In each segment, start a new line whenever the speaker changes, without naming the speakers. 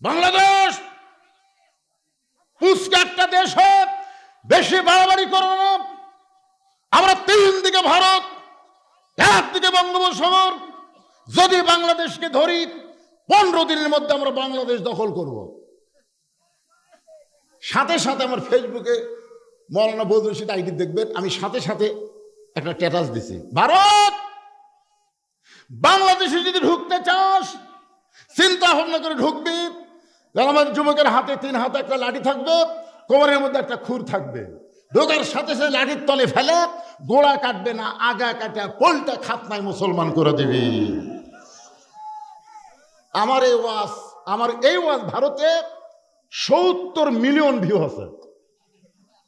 বাংলাদেশ পুষ্কা একটা দেশ হোক, বেশি বাড়াবাড়ি করো না। আমরা তিন দিকে ভারত, একদিকে বঙ্গোপসাগর। যদি বাংলাদেশকে ধরি 15 দিনের মধ্যে আমরা বাংলাদেশ দখল করব। সাথে সাথে আমার ফেসবুকে মৌলানা বদরুল রশিদ আইডি দেখবেন, আমি সাথে সাথে একটা স্ট্যাটাস দিছি, ভারত বাংলাদেশে যদি ঢুকতে চাস চিন্তা ভাবনা করে ঢুকবি। আমার যুবকের হাতে 3 হাতে একটা লাঠি থাকবে, কোমরের মধ্যে একটা খুর থাকবে। ঢোকার সাথে সাথে লাঠির তলে ফেলে গোড়া কাটবে না, আগা কাটা পোলটা খাতনায় মুসলমান করে দিবি। আমার এই ওয়াজ ভারতে 70 মিলিয়ন ভিউ আছে,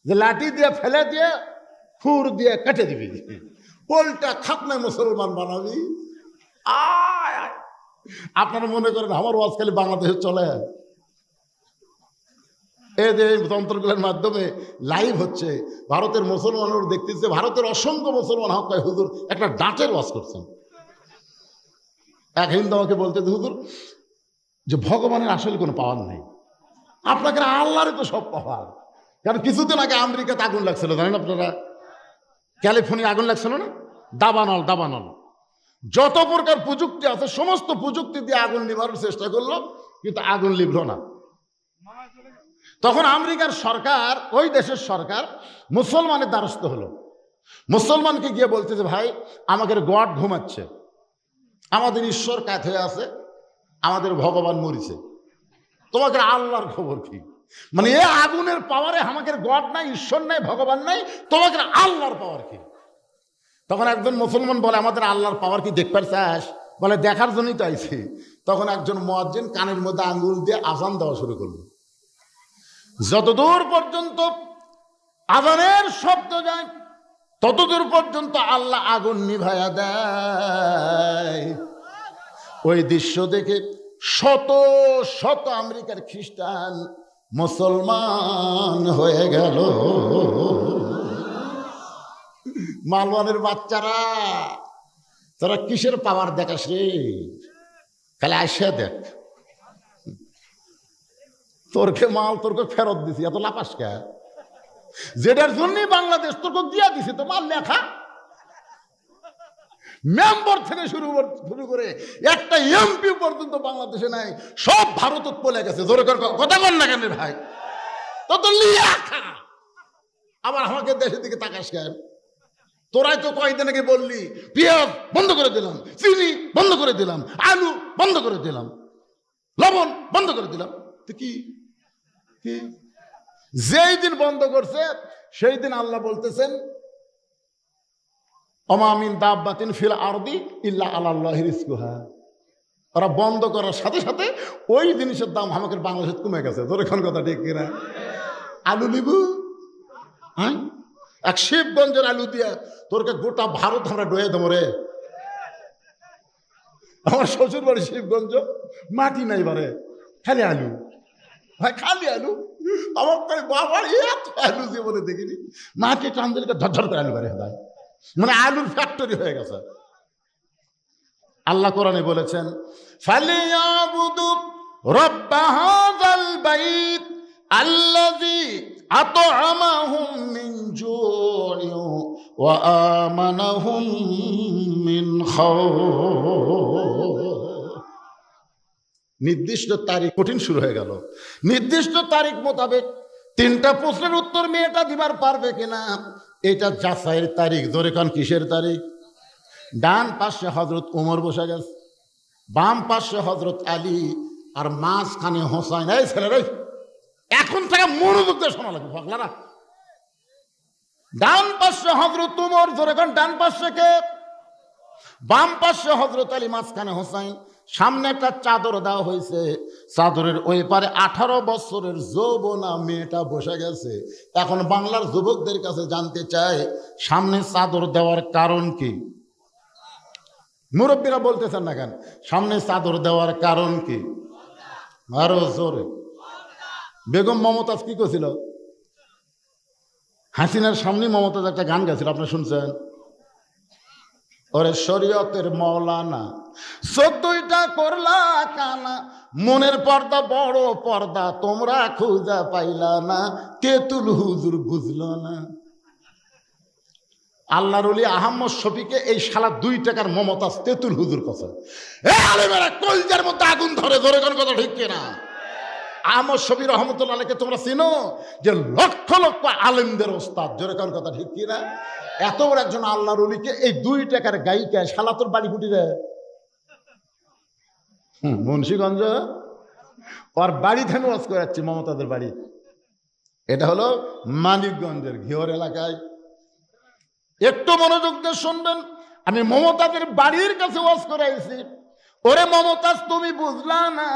যে লাঠি দিয়ে ফেলে দিয়ে খুর দিয়ে কেটে দিবি, পোলটা খাতনায় মুসলমান বানাবি। আপনারা মনে করেন আমার ওয়াজ খালি বাংলাদেশে চলে? এই যে তন্ত্রগুলোর মাধ্যমে লাইভ হচ্ছে, ভারতের মুসলমানরা দেখতেছে, ভারতের অসংখ্য মুসলমান হক হুজুর একটা ডাঁটের ওয়াজ করছেন। এক হিন্দু আমাকে বলতে, হুজুর যে ভগবানের আসলে কোনো পাওয়ার নেই, আপনাকে আল্লাহরই তো সব পাওয়ার। কারণ কিছুদিন আগে আমেরিকাতে আগুন লাগছিল, জানেন আপনারা? ক্যালিফোর্নিয়া আগুন লাগছিল না? দাবানল যত প্রকার প্রযুক্তি আছে সমস্ত প্রযুক্তি দিয়ে আগুন নিবারণের চেষ্টা করলো, কিন্তু আগুন লিভল না। তখন আমেরিকার সরকার, ওই দেশের সরকার মুসলমানের দ্বারস্থ হলো। মুসলমানকে গিয়ে বলতেছে, ভাই আমাদের গড ঘুমাচ্ছে, আমাদের ঈশ্বর কাত হয়ে আছে, আমাদের ভগবান মরিছে, তোমাদের আল্লাহর খবর কি? মানে এ আগুনের পাওয়ারে আমাদের গড নাই, ঈশ্বর নাই, ভগবান নাই, তোমাদের আল্লাহর পাওয়ার কি? তখন একজন মুসলমান বলে, আমাদের আল্লাহর পাওয়ার কি দেখবার চাস? বলে, দেখার জন্যই তো আইছি। তখন একজন মুয়াজ্জিন কানের মধ্যে আঙ্গুল দিয়ে আজান দেওয়া শুরু করলো। যতদূর পর্যন্ত আজানের শব্দ যায় ততদূর পর্যন্ত আল্লাহ আগুন নিভায়া দেয়। ওই দৃশ্য দেখে শত শত আমেরিকার খ্রিস্টান মুসলমান হয়ে গেল। মালওয়ানের বাচ্চারা, তোরা কিসের পাওয়ার দেখাস রে? খালি আসে দেখ, তোরকে মাল তোরকে ফেরত দিছি, এত লাপাস কে? যেটার জন্যই বাংলাদেশ তোরকে দিয়া দিছি, তো মাল লেখা মেম্বার থেকে শুরু করে একটা এমপি পর্যন্ত বাংলাদেশে নাই, সব ভারত পলে গেছে। জোরে কথা বল না কেন ভাই? তো লেখা। আবার আমাকে দেশের দিকে তাকাস কেন? তোরাই তো কয়েকদিন আগে বললি পেঁয়াজ বন্ধ করে দিলাম, চিনি বন্ধ করে দিলাম, আলু বন্ধ করে দিলাম, লবণ বন্ধ করে দিলাম। তো কি যেই দিন বন্ধ করছে সেই দিন আল্লাহ বলতেছেন, ওমা মিন দাব্বাতিন ফিল আরদি ইল্লা আলাল্লাহি রিজকুহা। ওরা বন্ধ করার সাথে সাথে ওই জিনিসের দাম আমাদের বাংলাদেশে কমে গেছে। তোর এখন কথা ঠিক কিনা? আলু লিবু, হ্যাঁ, এক শিবগঞ্জের আলু দিয়ে তোরকে গোটা ভারত আমরা ডয়ে দেবো রে। আমার শ্বশুর বাড়ি শিবগঞ্জ, মাটি নাই বারে, খালি আলু, ভাই খালি আলু। আমার বাবার এত আলু জীবনে দেখিনি, মাটি টান দিলে ঝরঝর করে আলু বাড়ি হয়, মানে আলুর ফ্যাক্টরি হয়ে গেছে। আল্লাহ কোরআনে বলেছেন, ফালিয়াবুদু রাব্ব হাযাল বাইত আল্লাযী আত'আমাহুম মিন জু'ইন ওয়া আমানাহুম মিন খাউফ। নির্দিষ্ট তারিখ, কঠিন শুরু হয়ে গেল। নির্দিষ্ট তারিখ মোতাবেক 3টা প্রশ্নের উত্তর মেয়েটা দিবার পারবে কিনা এটা যাচাইয়ের তারিখ। ধরে কান কিসের তারিখ? ডান পাশে হযরত ওমর বসে গেছে, বাম পাশে হযরত আলী, আর মাঝখানে হোসাইন। এই ছেলেরা এখন থেকে মনোযোগ দিয়ে শোনা লাগবে পাগলারা। ডান পাশে হযরত ওমর, ধরে কান ডান পাশে কে? বাম পাশে হযরত আলী, মাঝখানে হোসাইন। সামনে একটা চাদর দেওয়া হয়েছে, চাদরের ওই পারে 18 বছরের যৌবনা মেয়েটা বসে গেছে। এখন বাংলার যুবকদের কাছে জানতে চাই, সামনে চাদর দেওয়ার কারণ কি? মুরব্বীরা বলতেছেন না কেন? সামনে চাদর দেওয়ার কারণ কি? আরো জোরে। বেগম মমতাজ কি করছিল? হাসিনার সামনে মমতাজ একটা গান গেছিল, আপনি শুনছেন? ওরে শরীয়তের মৌলানা 14টা করলা কানা, মনের পর্দা বড় পর্দা তোমরা খুঁজা পাইলা না, তেতুল হুজুর বুঝলো না। আল্লাহর ওলি আহমদ শফিকে এই শালা 2 টাকার মমতাজ তেতুল হুজুর কথা, এ আলেমেরা কলজার মধ্যে আগুন ধরে ধরে কোন কথা ঠিক কিনা? আহমদ শফি রহমতুল্লাহ আলাইহিকে তোমরা চিনো, যে লক্ষ লক্ষ আলেমদের ওস্তাদ, জোরে কোন কথা ঠিক কিনা? এত বড় একজন আল্লাহর ওলিকে এই 2 টাকার গায়িকা শালা তোর বাড়ি ফুটি রে মুন্সিগঞ্জ, ওর বাড়ি থেকে ওয়াজ করাচ্ছি, মমতাদের বাড়ি। এটা হলো মানিকগঞ্জের ঘিওর এলাকায়। একটু মনোযোগ দিয়ে শুনবেন, আমি মমতাদের বাড়ির কাছে ওয়াজ করাইছি। ওরে মমতাজ তুমি বুঝলা না,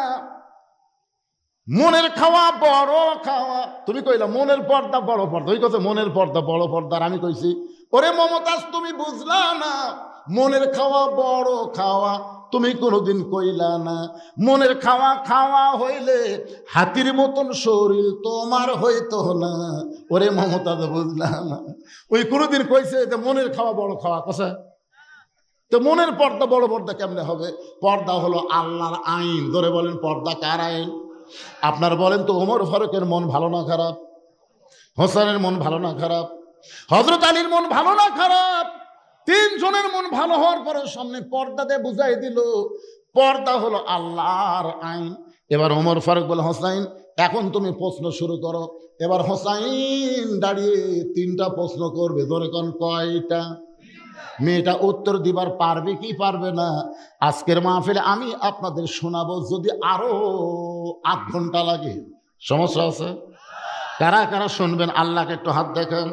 মনের খাওয়া বড় খাওয়া, তুমি কইলা মনের পর্দা বড় পর্দা, ওই কথা মনের পর্দা বড় পর্দা, আর আমি কইছি ওরে মমতাজ তুমি বুঝলা না, মনের খাওয়া বড় খাওয়া তুমি কোনোদিন কইলা না, মনের খাওয়া খাওয়া হইলে হাতির মতন শরীর তোমার হইতো না। ওরে মমতাজ বুঝলা না, ওই কোনোদিন কইছে যে মনের খাওয়া বড় খাওয়া কথা, তো মনের পর্দা বড় পর্দা কেমনে হবে? পর্দা হলো আল্লাহর আইন। ধরে বলেন পর্দা কার আইন? আপনার বলেন তো ওমর ফারুকের মন ভালো না খারাপ? হোসেনের মন ভালো না খারাপ? হযরত আলীর মন ভালো না খারাপ? 3 জনের মন ভালো হওয়ার পরে সামনে পর্দা দিয়ে বুঝাই দিল পর্দা হলো আল্লাহর আইন। এবার ওমর ফারুক বলে হোসাইন এখন তুমি প্রশ্ন শুরু করো। এবার হোসাইন দাঁড়িয়ে 3টা প্রশ্ন করবে। ধরে কোন কয়টা? মেয়েটা উত্তর দিবার পারবে কি পারবে না আজকের মাহফিলে আমি আপনাদের শোনাবো, যদি আরো 8 ঘন্টা লাগে। সমস্যা আছে? কারা কারা শুনবেন? আল্লাহকে একটু হাত দেখান,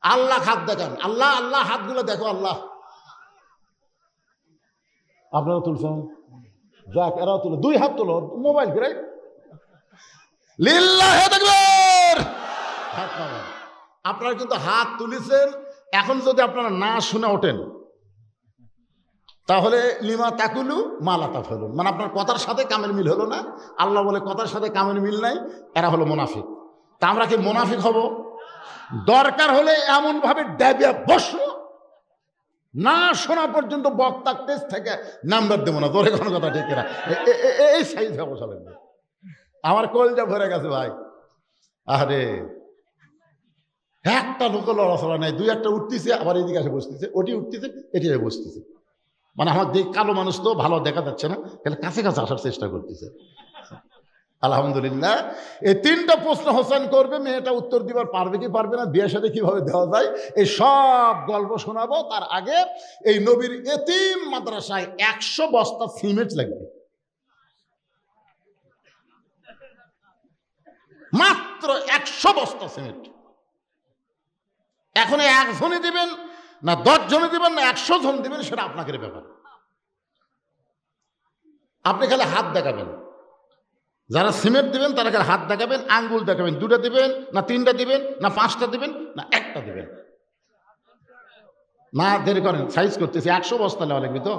আল্লাহ হাত দেখান, আল্লাহ আল্লাহ হাতগুলো দেখো, আল্লাহ। আপনারা তুলছেন? যাক, এরাও তুলো, 2 হাত তোলো, মোবাইল করে লিল্লাহে তাকবীর। হাত নামান। আপনারা কিন্তু হাত তুলেছেন, এখন যদি আপনারা না শুনে ওঠেন তাহলে লিমা তাকুলু মালা তাফালুন, মানে আপনার কথার সাথে কামের মিল হলো না। আল্লাহ বলে কথার সাথে কামের মিল নাই, এরা হলো মুনাফিক। তা আমরা কি মুনাফিক হব? দরকার হলে এমন ভাবে ড্যাবিয়া বসো, না শোনা পর্যন্ত বক্তা টেজ থেকে নাম্বার দেবো না। ধরে কোনো কথা ঠিক না, এই সাইজ বসালেন। আমার কলজা ভরে গেছে ভাই। আরে একটা লোক লড়াচড়া নেই, 2-1টা উঠতেছে, আবার এদিকে এসে বসতেছে, ওটি উঠতেছে, এটি বসতেছে। মানে আমার কালো মানুষ তো ভালো দেখা যাচ্ছে না, তাহলে কাছে কাছে আসার চেষ্টা করতেছে। আলহামদুলিল্লাহ। এই 3টা প্রশ্ন হোসেন করবে, মেয়েটা উত্তর দিবার পারবে কি পারবে না, বিয়ের সাথে কিভাবে দেওয়া যায়, এই সব গল্প শোনাবো। তার আগে এই নবীর এতিম মাদ্রাসায় 100 বস্তা সিমেন্ট লাগবে, মাত্র 100 বস্তা সিমেন্ট। এখন 1 জনে দিবেন না 10 জনে দিবেন না 100 জন দিবেন, সেটা আপনাকে ব্যাপার। আপনি খালি হাত দেখাবেন, যারা সিমেন্ট দিবেন তারা খালি হাত দেখাবেন, আঙ্গুল দেখাবেন। 2টা দিবেন না 3টা দিবেন না 5টা দিবেন না 1টা দিবেন। না দেরি করেন, সাইজ করতেছি। 100 বস্তা নেওয়া লাগবে তো।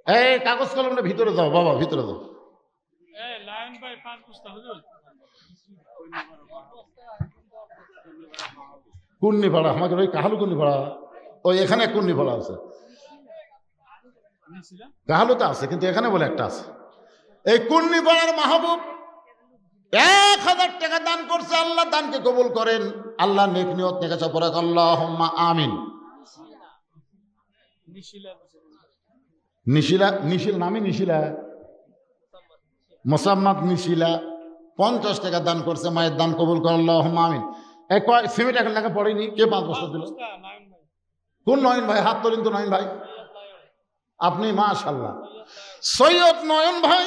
এই কাগজ কলমটা ভিতরে যাও বাবা, ভিতরে যাও। কুন্নিপাড়া, আমাকে ওই কাহালু কুন্নিপাড়া, ওই এখানে কুন্নিপাড়া আছে, কাহালুতে আছে, কিন্তু এখানে বলে একটা আছে। এই কুন্নিপাড়ার মাহবুব 1000 টাকা দান করছে। আল্লাহ দানকে কবুল করেন। আল্লাহ নেক নিয়ত দেখেছে পরে আল্লাহুম্মা আমিন। নিশিলা, নিশিল নামে নিশিলা, মোসাম্মদ নিশিলা 50 টাকা দান করছে। মায়ের দান কবুল করে আল্লাহুম্মা আমিন। এই কয় সিমেন্ট এখন টাকা পড়েনি, কে 5 বস্তা দিল? কোন নয়ন ভাই? হাত তোলেন তো নয়ন ভাই। আপনি মাশাআল্লাহ। সৈয়দ নয়ন ভাই,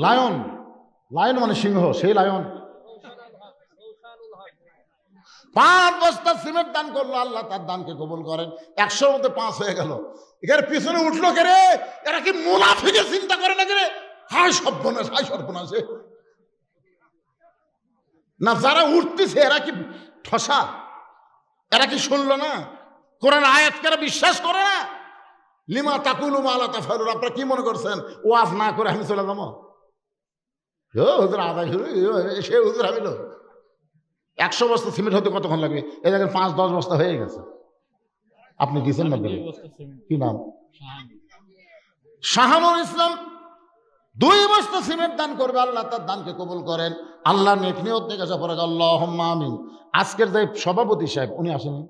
লায়ন, লায়ন মানে সিংহ, সেই লায়ন 5 বস্তা সিমেন্ট দান করলো। আল্লাহ তার দানকে কবুল করেন। 100-র মধ্যে 5 হয়ে গেল। এখানে পিছনে উঠলো কে রে? এরা কি মুনাফিকের চিন্তা করে না কে রে? হায় সর্বনাশ, হায় সর্বনাশ। না যারা উঠতেছে এরা কি ঠসা? এরা কি শুনলো না কোরআন আয়াত? কারা বিশ্বাস করে না? লিমা তাকুলু মা লা তাফআলুন। আপনারা কি মনে করছেন ওয়াজ না করে আমি চলে যাবো? হুজুর আদায় শুরু, সে হুজুর হামিল। 100 বস্তা সিমেন্ট হতে কতক্ষণ লাগবে? এই দেখেন 5-10 বস্তা হয়ে গেছে। আপনি দিচ্ছেন না দিলেন? কি নাম? শাহানুর ইসলাম 2 বস্তা সিমেন্ট দান করবে, আল্লাহ তার দানকে কবুল করেন। আল্লাহ নেক নিয়ত থেকে কাছে পড়ে আল্লাহুম্মা আমিন। আজকের যে সভাপতি সাহেব উনি আসেনি,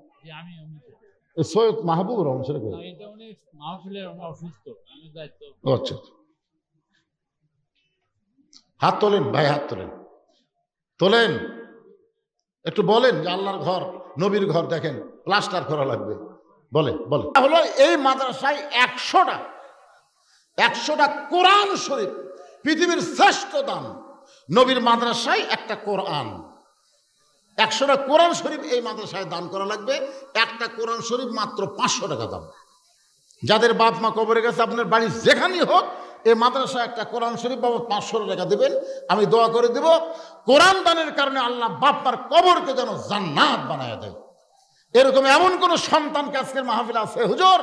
সৈয়দ মাহবুব রহমান সেটা কই? আচ্ছা, হাত তোলেন ভাই, হাত তোলেন, তোলেন। একটু বলেন যে আল্লাহর ঘর, নবীর ঘর দেখেন প্লাস্টার করা লাগবে, বলে বলে হলো এই মাদ্রাসায় 100টা কোরআন শরীফ, পৃথিবীর শ্রেষ্ঠ দান। নবীর মাদ্রাসায় একটা কোরআন, 100টা কোরআন শরীফ এই মাদ্রাসায় দান করা লাগবে। একটা কোরআন শরীফ মাত্র 500 টাকা দাম। যাদের বাপ মা কবরে গেছে, আপনার বাড়ি যেখানেই হোক, এই মাদ্রাসায় একটা কোরআন শরীফ বাবদ 500 টাকা দেবেন। আমি দোয়া করে দেব কোরআন দানের কারণে আল্লাহ বাপ মার কবরকে যেন জান্নাত বানায় দেয়। এরকম এমন কোন সন্তানকে আজকের মাহফিল আছে, হুজুর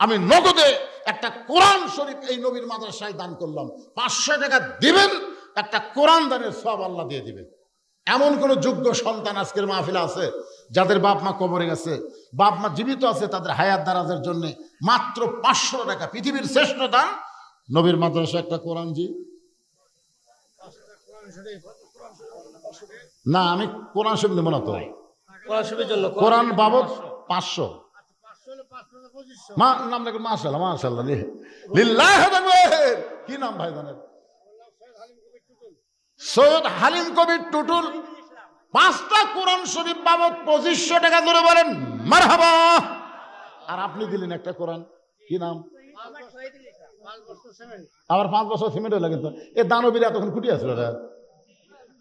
আমি নগদে একটা কোরআন শরীফ এই নবীর মাদ্রাসায় দান করলাম, 500 টাকা দিবেন, একটা কোরআন দানের সব আল্লাহ দিয়ে দিবেন। এমন কোন যোগ্য সন্তান আজকের মাহফিলে আছে যাদের বাপ মা কবরে গেছে, বাপ মা জীবিত আছে, তাদের হায়াত দারাজের জন্য মাত্র 500 টাকা, পৃথিবীর শ্রেষ্ঠ দান নবীর মাদ্রাসা একটা কোরআন। জি না, আমি কোরআন শরীফ নেব না তো, কোরআন বাবদ 500। নাম দেখুন, মাশাআল্লাহ মাশাআল্লাহ, লিল্লাহি তাকবীর। কি নাম ভাই জানেন? সৈয়দ হালিম কবির টুটুল। 5টা কোরআন শরীফ বাবদ 2500 টাকা ধরে বলেন মারহাবা। আর আপনি দিলেন একটা কোরআন, কি নাম? আবার 5 বছর সিমেন্ট হয়ে লাগে তো। এ দানবীরা তখন খুঁটি আসল,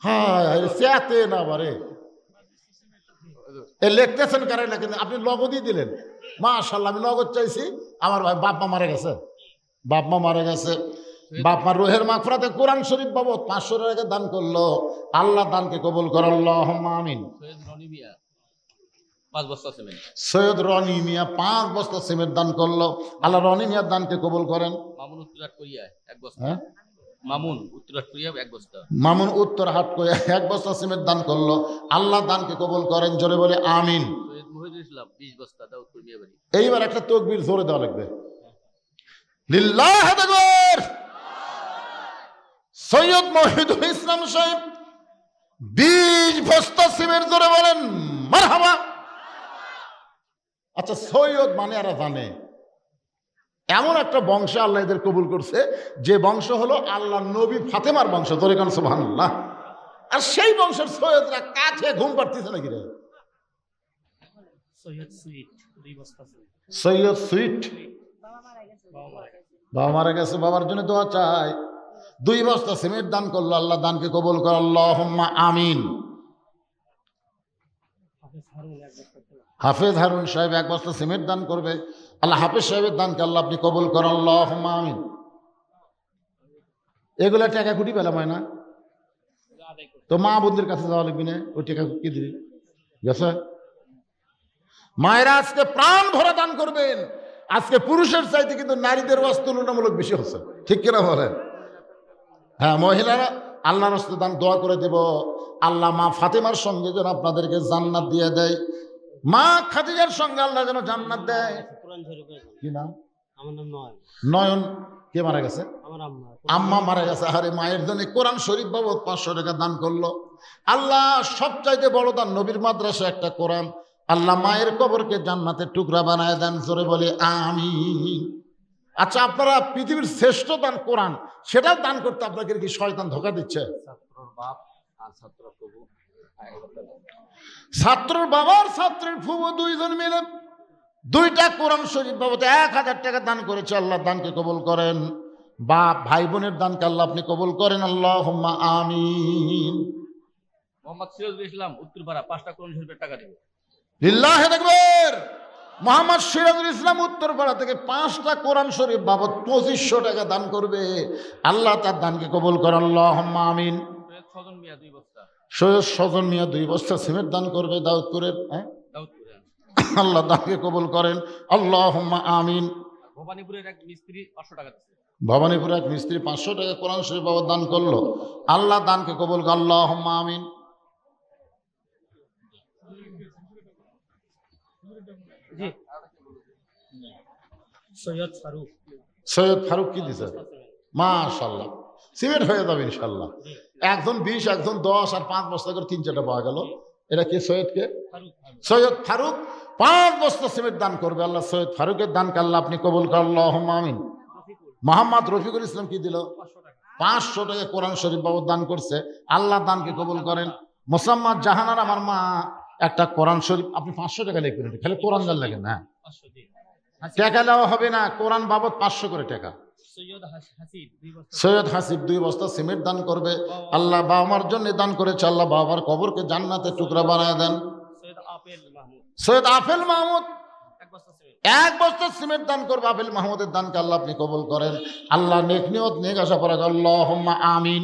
হ্যাঁ চেয়াতে না বারে এ লিখতেছেন কারে না, কিন্তু আপনি নগদই দিলেন। মাশাআল্লাহ, আমি নগদ চাইছি। আমার ভাই বাপ মা মারা গেছে, বাপ মা মারা গেছে, বাপ মার রুহের মাগফিরাতে কোরআন শরীফ বাবদ 500 টাকা দান করলো। আল্লাহ দানকে কবুল করে, আল্লাহুম্মা আমিন। সৈয়দ রনি মিয়া 5 বস্তা সিমেন্ট দান করলো, আল্লাহ রনি মিয়ার দানকে কবুল করেন। মামুন উত্তরহাট কোরিয়া 1 বস্তা সিমেন্ট দান করলো, আল্লাহ দানকে কবুল করেন। জোরে বলে আমিন। এইবার একটা তাকবীর জোরে দেওয়া লাগবে, লিল্লাহি তাকবীর। সৈয়দ মহিদুল ইসলাম সাহেব 20 বস্তা সিমেন্ট, জোরে বলেন মারহাবা। আচ্ছা, সৈয়দ মানে এরা জানে এমন একটা বংশ আল্লাহ এদের কবুল করছে, যে বংশ হলো আল্লাহ নবী ফাতেমার বংশ। তোরে কান সুবহানাল্লাহ। আর সেই বংশের সৈয়দরা কাছে ঘুম পাড়তেছে নাকি রে? সৈয়দ সুইট বাবা মারা গেছে, বাবার জন্য দোয়া চাই। 2 বস্তা সিমেন্ট দান করলো, আল্লাহ দানকে কবুল কর, আল্লাহুম্মা আমিন। হাফেজ হারুন সাহেব 1 বস্তা সিমেন্ট দান করবে, আল্লাহ হাফেজ সাহেবের দানকে আল্লাহ আপনি কবুল করেন, আল্লাহুম্মা আমিন। এগুলা টাকা কুটি পেলাম হয় না তো, মা বোনদের কাছে যাওয়া লাগবে না, ওই টাকা কি দিবি গেছে। মায়েরা আজকে প্রাণ ভরে দান করবেন। আজকে পুরুষের চাইতে কিন্তু নারীদের ওয়াজ তুলনামূলক বেশি হচ্ছে, ঠিক কিনা বলেন? হ্যাঁ, মহিলারা আল্লাহর রাস্তায় দান দোয়া করে দেব, আল্লাহ মা ফাতেমার সঙ্গে যেন আপনাদেরকে জান্নাত দিয়ে দেয়, মা খাদিজার সঙ্গে আল্লাহ যেন জান্নাত দেয়। কি নাম? আমার নাম নয়ন। কে মারা গেছে? আম্মা মারা গেছে। আরে মায়ের জন্য কোরআন শরীফ বাবদ 500 টাকা দান করলো। আল্লাহ সবচাইতে বড় দান নবীর মাদ্রাসা একটা কোরআন। আল্লাহ মায়ের কবরকে জান্নাতের টুকরা বানায় দেন, জোরে বলে আমিন। আচ্ছা, আপনারা পৃথিবীর শ্রেষ্ঠ দান কোরআন, সেটাও দান করতে আপনাকে কি শয়তান ধোঁকা দিচ্ছে? ছাত্রর বাবার ছাত্রের ফুফু 2 জন মিলে 2টা কোরআন শরীফ বাবদ 1000 টাকা দান করেছে। আল্লাহ দানকে কবুল করেন। বাপ ভাই বোনের দানকে আল্লাহ আপনি কবুল করেন, আল্লাহুম্মা আমিন। মোহাম্মদ সিরাজুল ইসলাম উত্তরপাড়া 5টা কোরআন শরীফের টাকা দেবে, লিল্লাহি তাকবীর। মোহাম্মদ সিরাজুল ইসলাম উত্তরপাড়া থেকে 5টা কোরআন শরীফ বাবদ 2500 টাকা দান করবে, আল্লাহ তার দানকে কবুল করেন, আল্লাহুম্মা আমিন। সৈয়দ সজন মিয়া 2 বস্তা সিমেন্ট দান করবে দাউদপুরের, আল্লাহ দানকে কবুল করেন, আল্লাহুম্মা আমিন। ভবানীপুরের এক মিস্ত্রি 500 টাকা দিয়েছে, ভবানীপুরের এক মিস্ত্রি 500 টাকা কোরআন শরীফ বাবদ দান করলো, আল্লাহ দানকে কবুল করেন, আল্লাহুম্মা আমিন। সৈয়দ ফারুক কি দিছে? মাশাআল্লাহ, সিমেন্ট হয়ে যাবে ইনশাল্লাহ। একজন 20, একজন 10 আর 5 বস্তা করে 3-4টা পাওয়া গেল। এটা কি সৈয়দকে? সৈয়দ ফারুক 5 বস্তা সিমেন্ট দান করবে আল্লাহ। সৈয়দ ফারুকের দানকে আল্লাহ আপনি কবুল করেন, আল্লাহুম্মা আমিন। মোহাম্মদ রফিকুল ইসলাম কি দিল? 500 টাকা কোরআন শরীফ বাবদ দান করছে, আল্লাহ দানকে কবুল করেন। মোসাম্মদ জাহানার আমার মা একটা কোরআন শরীফ, আপনি 500 টাকা লিখবেন, খালি কোরআন গান লাগেন না, টাকা দেওয়া হবে না, কোরআন বাবদ 500 করে টাকা। সৈয়দ হাসিব 2 বস্তা সিমেন্ট দান করবে আল্লাহ। বাবার জন্য দান করেছে আল্লাহ, বাবার কবরকে জান্নাতের টুকরা বানায় দেন। সৈয়দ আফেল মাহমুদ 1 বস্তা সিমেন্ট দান করবে। আফেল মাহমুদের দানকে আল্লাহ আপনি কবুল করেন আল্লাহ। নেক নিয়ত নেক আশা করা, আল্লাহুম্মা আমিন।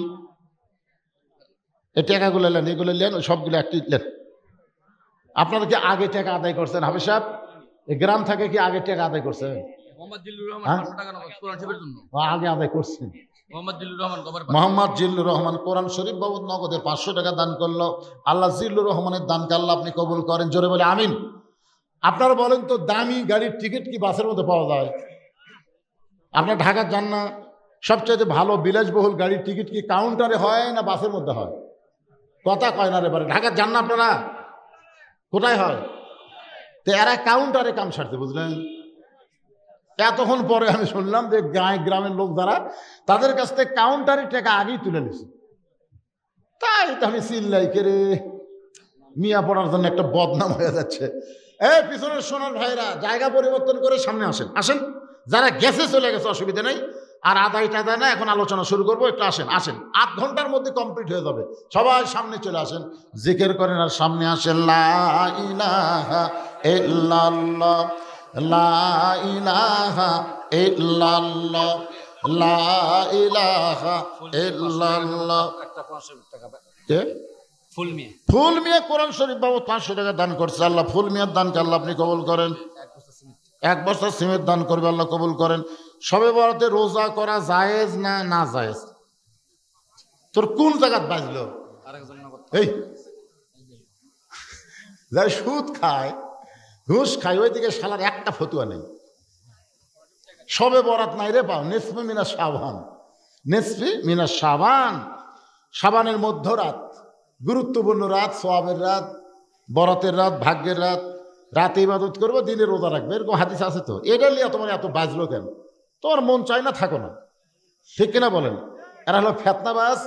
এই টাকাগুলো নেন, এগুলো নেন, সবগুলো একটি নেন। আপনারা কি আগে টাকা আদায় করছেন? হাফেজ সাহেব এই গ্রাম থেকে কি আগে টাকা আদায় করছেন? আগে আদায় করছেন। মোহাম্মদ জিল্লুর রহমান কোরআন শরীফ বাবদ নগদের 500 টাকা দান করলো আল্লাহ। জিল্লুর রহমানের দানকে আল্লাহ আপনি কবুল করেন, জোরে বলে আমিন। আপনারা বলেন তো, দামি গাড়ির টিকিট কি বাসের মধ্যে পাওয়া যায়? আপনার ঢাকা যান না, সবচেয়ে ভালো বিলাসবহুল গাড়ির টিকিট কি কাউন্টারে হয় না বাসের মধ্যে হয়? কথা কয় না রে বারে, ঢাকা যান না আপনারা, কোথায় হয়? তো এরা কাউন্টারে কাম সারতে, বুঝলেন? এতক্ষণ পরে আমি শুনলাম যে গ্রামের লোক যারা, তাদের কাছ থেকে কাউন্টারে টাকা আগেই তুলে নিছে। তাই তো আমি চিল্লাই, কে রে মিয়া পড়ার জন্য একটা বদনাম হয়ে যাচ্ছে। এই পিছনের সোনার ভাইরা জায়গা পরিবর্তন করে সামনে আসেন, আসেন। যারা গেছে চলে গেছে অসুবিধা নেই, আর আদায় টাদায় না, এখন আলোচনা শুরু করবো, একটু আসেন, আসেন। 8 ঘন্টার মধ্যে কমপ্লিট হয়ে যাবে। সবাই সামনে চলে আসেন, জিকির করেন আর সামনে আসেন। লা ইলাহা ইল্লাল্লাহ, লা ইলাহা ইল্লাল্লাহ, লা ইলাহা ইল্লাল্লাহ। কে? ফুল মিয়া কোরআন শরীফ বাবদ 500 টাকা দান করছে আল্লাহ। ফুল মিয়ার দানকে আল্লাহ আপনি কবুল করেন। 1 বস্তা সিমেন্ট দান করবে আল্লাহ, কবুল করেন। সবে বরাতে রোজা করা জায়েজ না না জায়েজ? তোর কোন জায়গাত বাজলো? এই যারা সুদ খায়, ঘুষ খায়, ওই দিকে শালার একটা ফতুয়া নেই। সবে বরাত নাই রে পাও, নিসফি মিনা শাবান, নিসফি মিনা শাবান। শাবানের মধ্যরাত, গুরুত্বপূর্ণ রাত, সোয়াবের রাত, বরাতের রাত, ভাগ্যের রাত। রাতে ইবাদত করবো, দিনে রোজা রাখবে, এরকম হাদিস আছে তো। এটা নিয়ে তোমার এত বাজলো কেন? তোমার মন চায় না, থাকো না, ঠিক কিনা বলেন? এরা হলো ফেতনাবাজ,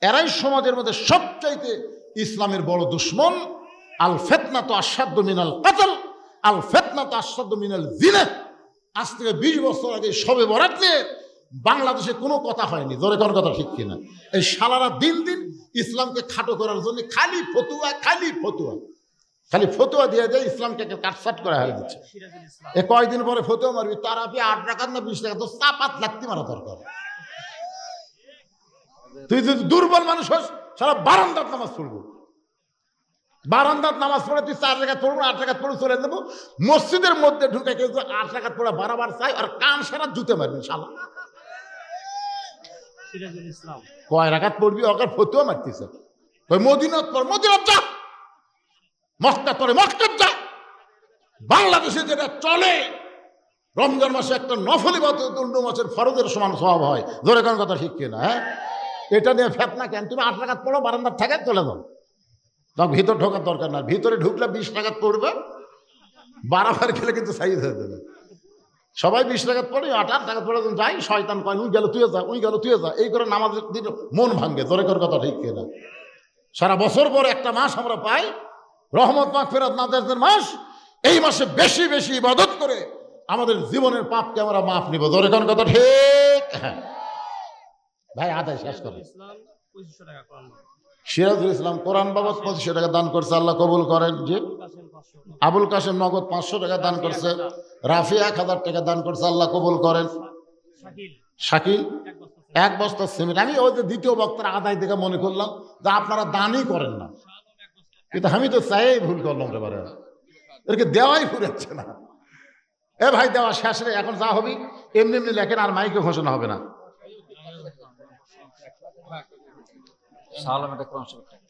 এরাই সমাজের মধ্যে সবচাইতে ইসলামের বড় দুশ্মন। আল ফেতনা তো আসাধ্য মিনাল কাতল, আল ফেতনা তো আসাধ্য মিনাল জিনা। আজ থেকে 20 বছর আগে সবে বরাত নিয়ে বাংলাদেশে কোনো কথা হয়নি, জোরে কোন কথা, ঠিক কিনা? এই শালারা দিন দিন ইসলামকে খাটো করার জন্য খালি ফতুয়া, খালি ফতুয়া, খালি ফতুয়া দিয়ে দেয়, ইসলামকে কাটসাট করে হারিয়ে দিচ্ছে। এ কয়দিন পরে ফতুয়া মারবি, তার আপনি 8 টাকা না 20 টাকা, তো চাপাত লাগতে মারা দরকার। তুই যদি দুর্বল মানুষ হস, সারা বারান্দাত নামাজ পড়বো, বারান্দাত নামাজ পড়ে তুই 4 টাকা পড়বো, 8 টাকা পড়ে চলে যাবো। মসজিদের মধ্যে ঢুকে কেউ 8 টাকা পড়া বারবার চাই, আর কান সারা জুতে মারবি শালা। কয় রাকাত পড়বি, ওকে ফতুয়া মারতেছে। ওই মদিনাত পড়, মদিনাত যা, মক্কা পড়ে মক্কা যা। বাংলাদেশে যেটা চলে, রমজান মাসে একটা নফল ইবাদত অন্য মাসের ফরজের সমান সওয়াব হয়, জোরে কোন কথা, ঠিক কিনা? হ্যাঁ, এটা নিয়ে ফেতনা কেন? তুমি 8 টাকা পড়ো, বারান্দার থাকে চলে যাও, তখন ভিতর ঢোকার দরকার না। ভিতরে ঢুকলে 20 টাকা পড়বে, বারাবার খেলে কিন্তু সাইজ হয়ে যাবে। সবাই 20 টাকা পড়ে, 8 টাকা পড়ে যাই, শয়তান কয় উই গেল তুই যা, উই গেল তুই যা, এই করে নামাজ দিন মন ভাঙ্গে, জোরে কোন কথা, ঠিক কিনা? সারা বছর পর একটা মাস আমরা পাই, রহমত মাগফিরাত নাজাতের মাস। এই মাসে বেশি বেশি ইবাদত করে আমাদের জীবনের পাপকে আমরা মাফ নিব, জোরে কোন কথা, ঠিক? হ্যাঁ ভাই, আদায় শেষ করে। সিরাজুল ইসলাম কোরআন বাবদ 2500 টাকা দান করছে, আল্লাহ কবুল করেন। জি, আবুল কাসেম নগদ 500 টাকা দান করছে। রাফি 1000 টাকা দান করছে, আল্লাহ কবুল করেন। শাকিল 1 বস্তা সিমেন্ট। আমি ওই যে দ্বিতীয় বক্তার আদায় দেখে মনে করলাম যে আপনারা দানই করেন না, কিন্তু আমি তো চাই ভুল করলাম, এবারে এরকে দেওয়াই ফুরাচ্ছে না। এ ভাই, দেওয়া শেষ রে, এখন যা হবি এমনি এমনি লেখেন, আর মাইকে ঘোষণা হবে না।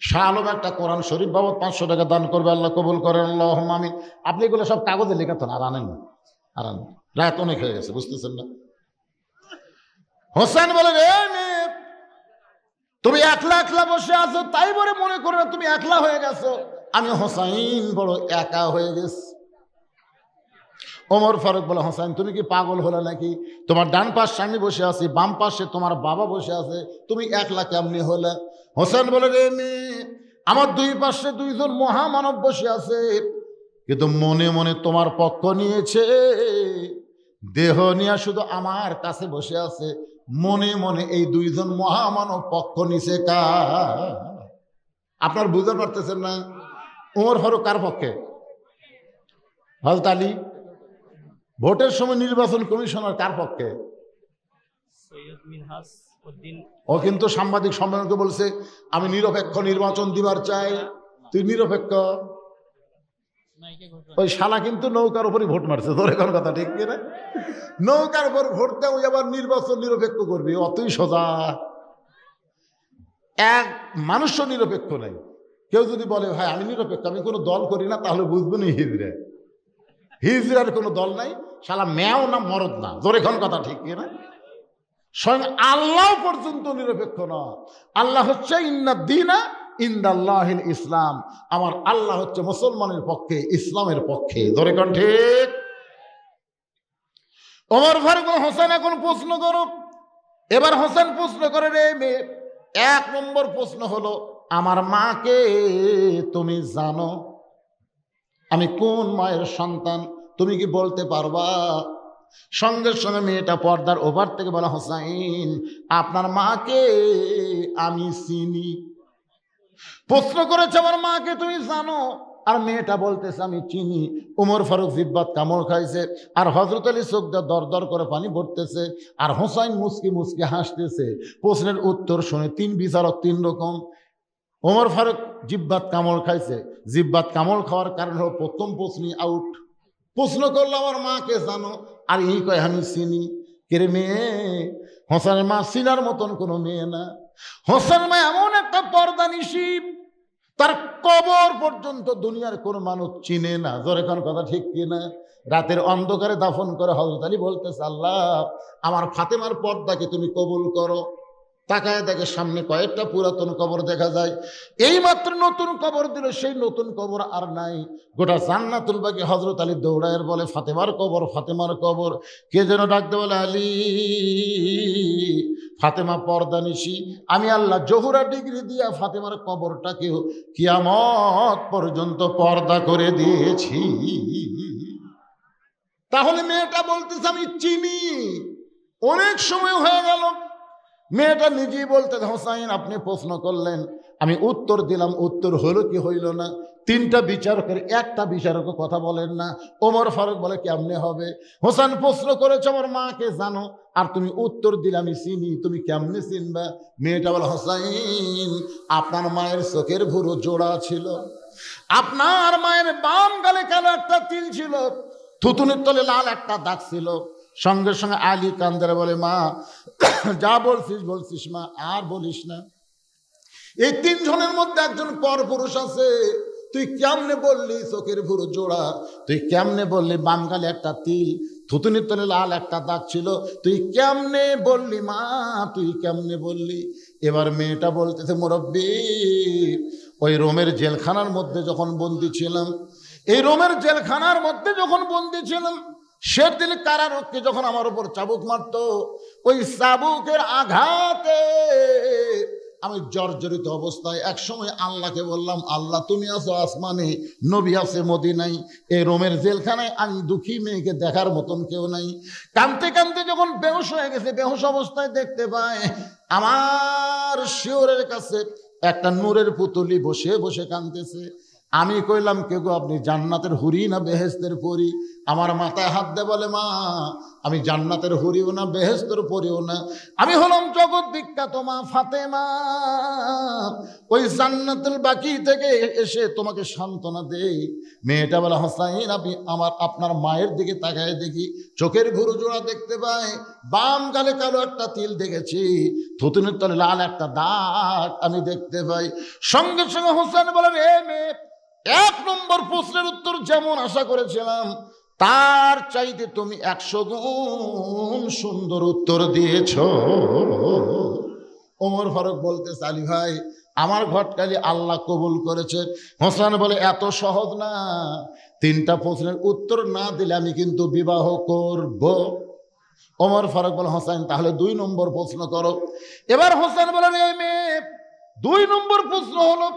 শাহ আলম একটা কোরআন শরীফ বাবদ 500 টাকা দান করবে, আল্লাহ কবুল করেন, আল্লাহুম্মা আমিন। আপনি এগুলো সব কাগজে লেখাতেন, আর আনেন না, আর আনেন। রাত অনেক হয়ে গেছে, বুঝতেছেন না? হোসেন বলে, রে মেয়ে, তুমি একলা একলা বসে আছো, তাই বলে মনে করো না তুমি একলা হয়ে গেছো। আমি হোসাইন বড় একা হয়ে গেছি। ওমর ফারুক বলে, হোসেন তুমি কি পাগল হলে নাকি? তোমার ডান পাশে আমি বসে আছি, বাম পাশে তোমার বাবা বসে আছে, তুমি একলা কেমনি হলে? হোসেন বলে, রে মেয়ে, আমার দুই পাশে দুইজন মহামানব বসে আছে, কিন্তু মনে মনে তোমার পক্ষ নিয়েছে, দেহ নিয়ে শুধু আমার কাছে বসে আছে, মনে মনে এই দুইজন মহামানব পক্ষ নিছে কার? আপনার বুঝতে পারতেছেন না? ওমর ফারুক কার পক্ষে? হযরত আলী। ভোটের সময় নির্বাচন কমিশনার কার পক্ষে? ও কিন্তু সাংবাদিক সম্মেলনকে বলছে, আমি নিরপেক্ষ নির্বাচন দিবার চাই। তুই নিরপেক্ষ? ওই শালা কিন্তু নৌকার উপরই ভোট মারছে, তোর এখন কথা ঠিক কিনা? নৌকার উপর ভোট দেয়, ওই আবার নির্বাচন নিরপেক্ষ করবি? অতই সোজা। এক মানুষও নিরপেক্ষ নাই। কেউ যদি বলে ভাই আমি নিরপেক্ষ, আমি কোনো দল করি না, তাহলে বুঝবো না হিজড়া। হিজড়ার কোনো দল নাই, শালা ম্যাও না মরদ না, তোর এখন কথা ঠিক কিনা? স্বয়ং আল্লাহ পর্যন্ত নিরপেক্ষ না। আল্লাহ হচ্ছে ইন্নাদ্দীনা ইনদাল্লাহিল ইসলাম, আমার আল্লাহ হচ্ছে মুসলমানের পক্ষে, ইসলামের পক্ষে। ধরে কোন ঠিক? ওমর ফারুক হোসেন এখন প্রশ্ন করো। এবার হোসেন প্রশ্ন করে, রে মেয়ে, এক নম্বর প্রশ্ন হলো, আমার মাকে তুমি জানো? আমি কোন মায়ের সন্তান তুমি কি বলতে পারবা? সঙ্গে সঙ্গে মেয়েটা পর্দার ওপার থেকে বলা, হোসাইন আপনার মাকে আমি চিনি। প্রশ্ন করেছে আমার মাকে তুমি জানো, আর মেয়েটা বলতেছে আমি চিনি। উমর ফারুক জিব্বাত কামড় খাইছে, আর হযরত আলী চোখ দিয়ে দর দর করে পানি পড়তেছে, আর হোসাইন মুসকি মুসকি হাসতেছে। প্রশ্নের উত্তর শুনে তিন বিচারক তিন রকম। ওমর ফারুক জিব্বাত কামড় খাইছে, জিব্বাত কামড় খাওয়ার কারণে হলো প্রথম প্রশ্নই আউট। প্রশ্ন করলো আমার মাকে জানো, আর এই কয় আমি চিনি। কেরে মেয়ে, হোসেনের মা চিনার মতন কোনো মেয়ে না। হোসেনের মা এমন একটা পর্দানিশী, তার কবর পর্যন্ত দুনিয়ার কোনো মানুষ চিনে না। জোরে কোন কথা ঠিক কিনা? রাতের অন্ধকারে দাফন করে হযরত আলী বলতেছে, আল্লাহ আমার ফাতেমার পর্দাকে তুমি কবুল করো। তাকায় দেখে সামনে কয়েকটা পুরাতন কবর দেখা যায়। এই মাত্র নতুন কবর দিল, সেই নতুন কবর আর নাই। গোটা জান্নাতুল বাকি হযরত আলী দৌড়ায় বলে, ফাতেমার কবর, ফাতেমার কবর। কে যেন ডাকতে বলে, আলী ফাতেমা পর্দানিশী, আমি আল্লাহ জোহরা ডিগ্রি দিয়া ফাতেমার কবরটাকেও কিয়ামত পর্যন্ত পর্দা করে দিয়েছি। তাহলে মেয়েটা বলতেছে আমি চিনি। অনেক সময় হয়ে গেল, মেয়েটা নিজেই বলতে, হোসাইন আপনি প্রশ্ন করলেন, আমি উত্তর দিলাম, উত্তর হলো কি হইল না? তিনটা বিচারকের একটা বিচারক কথা বলেন না। ওমর ফারুক বলে কেমনে হবে? হোসেন প্রশ্ন করেছে আমার মাকে জানো, আর তুমি উত্তর দিলে আমি চিনি, তুমি কেমনে চিনবা? মেয়েটা বলে, হোসাইন আপনার মায়ের চোখের ভুরু জোড়া ছিল, আপনার মায়ের বাম গালে কালো একটা তিল ছিল, থুতুনির তলে লাল একটা দাগ ছিল। সঙ্গে সঙ্গে আলী কান্দারে বলে, মা যা বলছিস বলছিস মা, আর বলিস না। এই তিনজনের মধ্যে একজন পরপুরুষ আছে, তুই কেমনে বললি চোখের ভুরু জোড়া? তুই কেমনে বললি বাম গালে একটা তিল, থুতুনির তলে লাল একটা দাগ ছিল? তুই কেমনে বললি মা, তুই কেমনে বললি? এবার মেয়েটা বলতেছে, মুরব্বি ওই রোমের জেলখানার মধ্যে যখন বন্দি ছিলাম, এই রোমের জেলখানার মধ্যে যখন বন্দি ছিলাম, সেদিন কারারক্ষী যখন আমার উপর চাবুক মারত, ওই চাবুকের আঘাতে আমি জর্জরিত অবস্থায় একসময় আল্লাহকে বললাম, আল্লাহ তুমি আছো আসমানে, নবী আছে মদিনায়, এই রোমের জেলখানায় আমি দুঃখী মেয়েকে দেখার মতন কেউ নাই। কাঁদতে কাঁদতে যখন বেহুশ হয়ে গেছে, বেহুশ অবস্থায় দেখতে পায় আমার শিওরের কাছে একটা নূরের পুতুলি বসে বসে কাঁদতেছে। আমি কইলাম, কে গো আপনি, জান্নাতের হুরি না বেহেশতের পরি? আমার মাথায় হাত দে বলে, মা আমি জান্নাতের হুরিও না বেহেশতের পরিও না, আমি হলাম জগৎ বিখ্যাত মা ফাতেমা, ওই জান্নাতুল বাকি থেকে এসে তোমাকে সান্ত্বনা দেই। মেয়েটা বলে, হোসাইন আপনি আপনার মায়ের দিকে তাকায় দেখি, চোখের ভুরু জোড়া দেখতে পাই, বাম গালে কালো একটা তিল দেখেছি, থুতুনির তলে লাল একটা দাগ আমি দেখতে পাই। সঙ্গে সঙ্গে হোসেন বলেন, এ মেয়ে, এক নম্বর প্রশ্নের উত্তর যেমন আশা করেছিলাম তার চাইতে তুমি 100 গুণ সুন্দর উত্তর দিয়েছ। ওমর ফারুক বলতেছে, আলী ভাই আমার ঘটকালি আল্লাহ কবুল করেছে। হোসেন বলে, এত সহজ না, 3টা প্রশ্নের উত্তর না দিলে আমি কিন্তু বিবাহ করব। ওমর ফারুক বলে, হোসেন তাহলে 2 নম্বর প্রশ্ন করো। এবার হোসেন বলেন, এই মেয়ে 2 নম্বর প্রশ্ন হলো,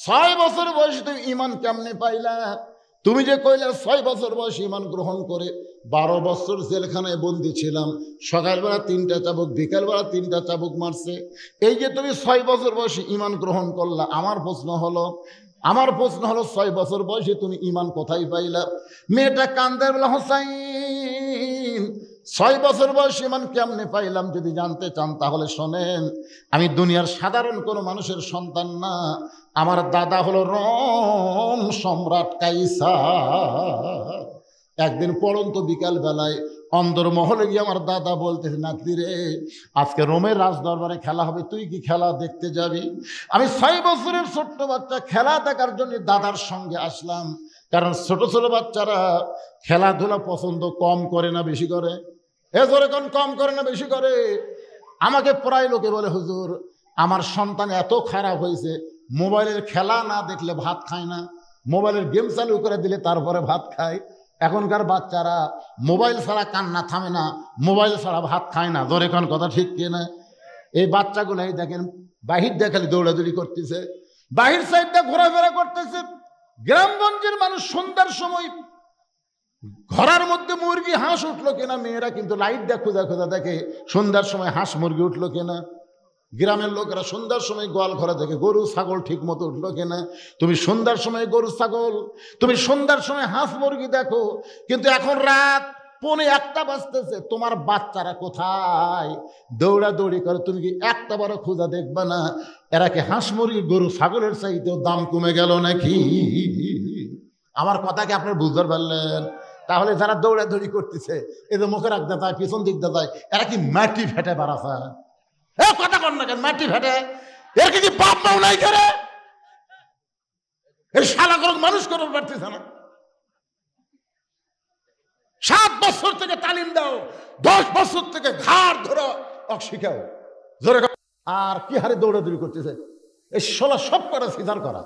6 বছর বয়সে তুমি ঈমান কেমনে পাইলা? তুমি যে কইলা 6 বছর বয়সে ঈমান গ্রহণ করে 12 বছর জেলখানায় বন্দি ছিলাম, সকালবেলা 3টা চাবুক, বিকালবেলা 3টা চাবুক মারছে, এই যে তুমি 6 বছর বয়সে ঈমান গ্রহণ করলা, আমার প্রশ্ন হলো 6 বছর বয়সে তুমি ঈমান কোথায় পাইলা? মেয়েটা কান্দে বলে, হোসাইন 6 বছর বয়সে ঈমান কেমনে পাইলাম যদি জানতে চান তাহলে শোনেন, আমি দুনিয়ার সাধারণ কোনো মানুষের সন্তান না, আমার দাদা হলো রোম সম্রাট কাইসার। একদিন পড়ন্ত বিকাল বেলায় অন্দরমহলে গিয়ে আমার দাদা বলতেছে, নাতি রে আজকে রোমের রাজদরবারে খেলা হবে, তুই কি খেলা দেখতে যাবি? আমি 6 বছরের ছোট্ট বাচ্চা, খেলা দেখার জন্য দাদার সঙ্গে আসলাম। কারণ ছোট ছোট বাচ্চারা খেলাধুলা পছন্দ কম করে না বেশি করে? জোরে কোন কম করে না বেশি করে? আমাকে প্রায় লোকে বলে, হুজুর আমার সন্তান এত খারাপ হয়েছে, মোবাইলের খেলা না দেখলে ভাত খায় না, মোবাইলের গেম চালু করে দিলে তারপরে ভাত খায়। এখনকার বাচ্চারা মোবাইল ছাড়া কান্না থামে না, মোবাইল ছাড়া ভাত খায় না। জোরে কোন কথা ঠিক কিনা? এই বাচ্চাগুলাই দেখেন বাহির দেখালি দৌড়াদৌড়ি করতেছে, বাহির সাইডটা ঘোরাফেরা করতেছে। গ্রামগঞ্জের মানুষ সন্ধ্যার সময় ঘরের মধ্যে মুরগি হাঁস উঠলো কিনা, মেয়েরা কিন্তু লাইট দিয়ে খোঁজা খোঁজা দেখে সন্ধ্যার সময় হাঁস মুরগি উঠলো কিনা। গ্রামের লোকেরা সন্ধ্যার সময় গোয়াল ঘরে দেখে গরু ছাগল ঠিক মতো উঠলো কিনা। তুমি সন্ধ্যার সময় গরু ছাগল, তুমি সন্ধ্যার সময় হাঁস মুরগি দেখো, কিন্তু এখন রাত 1:45 বাজতেছে, তোমার বাচ্চারা কোথায়? দৌড়াদৌড়ি করে, তুমি কি একটা বড় খোঁজা দেখবা না এরা কি হাঁস মুরগি গরু ছাগলের চাইতেও দাম কমে গেল নাকি? আমার কথা কি আপনার বুঝতে পারলেন? তাহলে যারা দৌড়াদৌড়ি করতেছে, এদের মুখে রাখতে যায়, পিছন দিক দিয়ে যায়, এরা কি মাটি ফেটে বাড়াছে? কথা কর না কেন? মাটি ফেটে, এর কি বাপ মাও নাই করে? এই শালা করে মানুষ করতে পারতেছে না। 7 বছর থেকে তালিম দাও, 10 বছর থেকে ঘাড় ধরো শিখাও। আর কি হারে দৌড়াদৌড়ি করতেছে? এই 16 সব করা সিজার করা।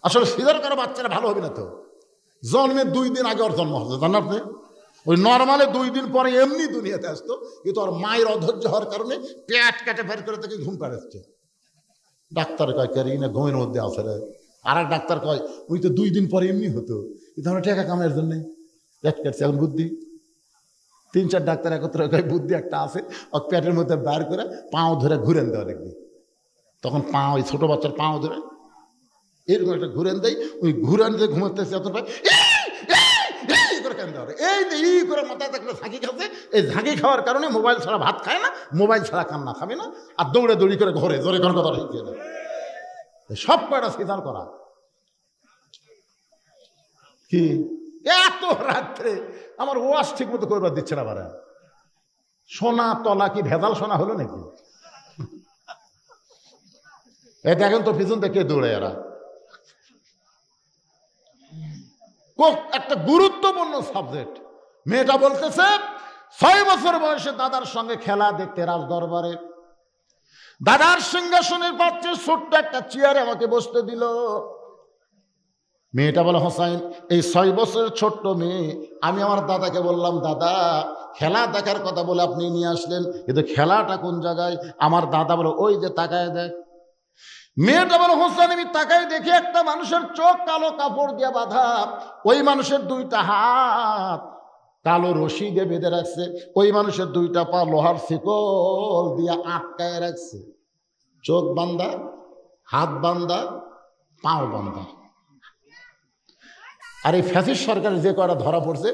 আসলে সিজার করা বাচ্চারা ভালো হবে না তো। জন্মের 2 দিন আগে ওর জন্ম হচ্ছে, জানেন আপনি? ওই নর্মালে 2 দিন পরে এমনি দুনিয়াতে আসতো, কিন্তু ওর মায়ের অধৈর্য হওয়ার কারণে পেট কেটে বের করে থেকে ঘুম পাড়াচ্ছে। ডাক্তার কয় কে না ঘুমের মধ্যে আসে রে। আর এক ডাক্তার কয় ওই তো 2 দিন পরে এমনি হতো, কিন্তু আমরা টাকা কামানোর জন্য পেট কাটছে। এখন বুদ্ধি 3-4 ডাক্তার একত্রে কয় বুদ্ধি একটা আছে, ও পেটের মধ্যে বার করে পাও ধরে ঘুরেন দেওয়া দেখবি। তখন পা, ওই ছোট বাচ্চার পাও ধরে এরকম একটা ঘুরেন দেয়, ওই ঘুরান দিয়ে ঘুমাতেছে, এত এই করে মাথায় থাকলে ঝাঁকি খাচ্ছে। এই ঝাঁকি খাওয়ার কারণে মোবাইল ছাড়া ভাত খায় না, মোবাইল ছাড়া কান্না খাবে না, আর দৌড়ে দৌড়ি করে ঘরে জোরে কোনো কথা ঠিক না। সব কয়টা সিজার করা। কি এত রাত্রে আমার ওয়াশ ঠিক মতো করবার দিচ্ছে না। বারা সোনা তলা কি ভেজাল সোনা হলো নাকি? এই দেখেন তো পিছন থেকে দৌড়ে এরা। একটা গুরুত্বপূর্ণ সাবজেক্ট। মেয়েটা বলতেছে 6 বছর বয়সে দাদার সঙ্গে খেলা দেখতে রাজ দরবারে, দাদার সিংহাসনের পাচ্ছে ছোট্ট একটা চেয়ারে আমাকে বসতে দিল। মেয়েটা বলে, হোসাইন এই 6 বছরের ছোট্ট মেয়ে, আমি আমার দাদাকে বললাম, দাদা খেলা দেখার কথা বলে আপনি নিয়ে আসলেন, কিন্তু খেলাটা কোন জায়গায়? আমার দাদা বলে, ওই যে তাকায় দেখ। মেয়েটা বলে, হোসেন আমি তাকাই দেখি একটা মানুষের চোখ কালো কাপড় দিয়ে বাঁধা, ওই মানুষের 2টা হাত কালো রশি দিয়ে বেঁধে রাখছে, ওই মানুষের 2টা পা লোহার শিকল দিয়ে আটকায় রাখছে। চোখ বান্ধা, হাত বান্ধা, পাও বান্ধা। আর এই ফ্যাসিস্ট সরকারের যে কয়টা ধরা পড়ছে,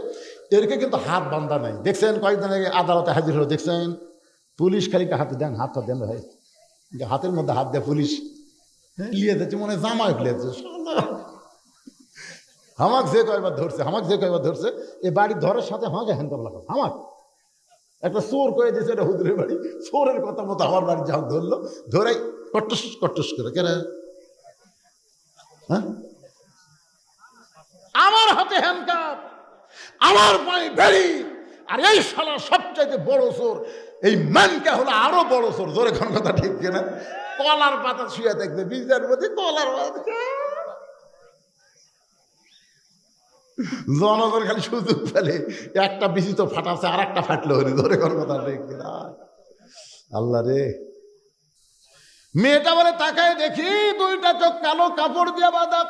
এরকে কিন্তু হাত বান্ধা নাই। দেখছেন কয়েকদিন আগে আদালতে হাজির হলো, দেখছেন পুলিশ খালি হাতে দেন, হাতটা দেন ভাই, হাতের মধ্যে হাত দেয় পুলিশ লিয়ে যাচ্ছে, মনে হয় জামাই লিয়েছে। আমাকে যে কয়বার ধরছে, এ বাড়ি ধরার সাথে আমাকে হ্যান্ড লাগা, আমার একটা চোর করে দিয়েছে, এটা হুজুরের বাড়ি, চোরের কথা মতো আমার বাড়ি যখন ধরলো, ধরে কট্টস কট্টস করে কেন, হ্যাঁ আমার হাতে হ্যান্ডকাপ। আমার পায়ে বেড়ি, আর এই শালা সবচাইতে বড় চোর, এই ম্যানকা হলো আরো বড় চোর। জোরে কোন কথা ঠিক কিনা? কলার পাতা শুয়ে দেখবে বীজের মধ্যে কলার পাতা, জনগণ খালি সুযোগ পেলে একটা বিচি তো ফাটাচ্ছে, আর একটা ফাটলো হরি। ধরে কোন কথা ঠিক কিনা? আল্লাহ রে। মেয়েটা বলে তাকায় দেখি দুইটা চোখ কালো কাপড় দিয়ে বাঁধা,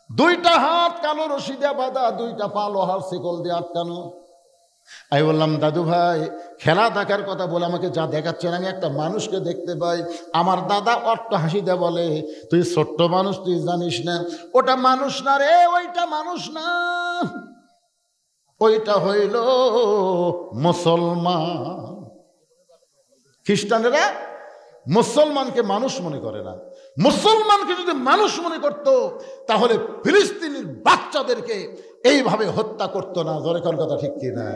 দুইটা হাত কালো রশি দিয়ে বাঁধা, দুইটা পা লোহার শিকল দিয়ে আটকানো। আমি বললাম দাদু ভাই খেলা দেখার কথা বলে আমাকে যা দেখাচ্ছেন, আমি একটা মানুষকে দেখতে পাই। আমার দাদা অট্ট হাসি দেয় বলে, তুই ছোট্ট মানুষ, তুই জানিস না ওটা মানুষ না রে, ওইটা মানুষ না, ওইটা হইল মুসলমান। খ্রিস্টানেরা মুসলমানকে মানুষ মনে করে না। মুসলমানকে যদি মানুষ মনে করত তাহলে ফিলিস্তিনের বাচ্চাদেরকে এইভাবে হত্যা করতো না। জোরে কোন কথা ঠিক কিনা?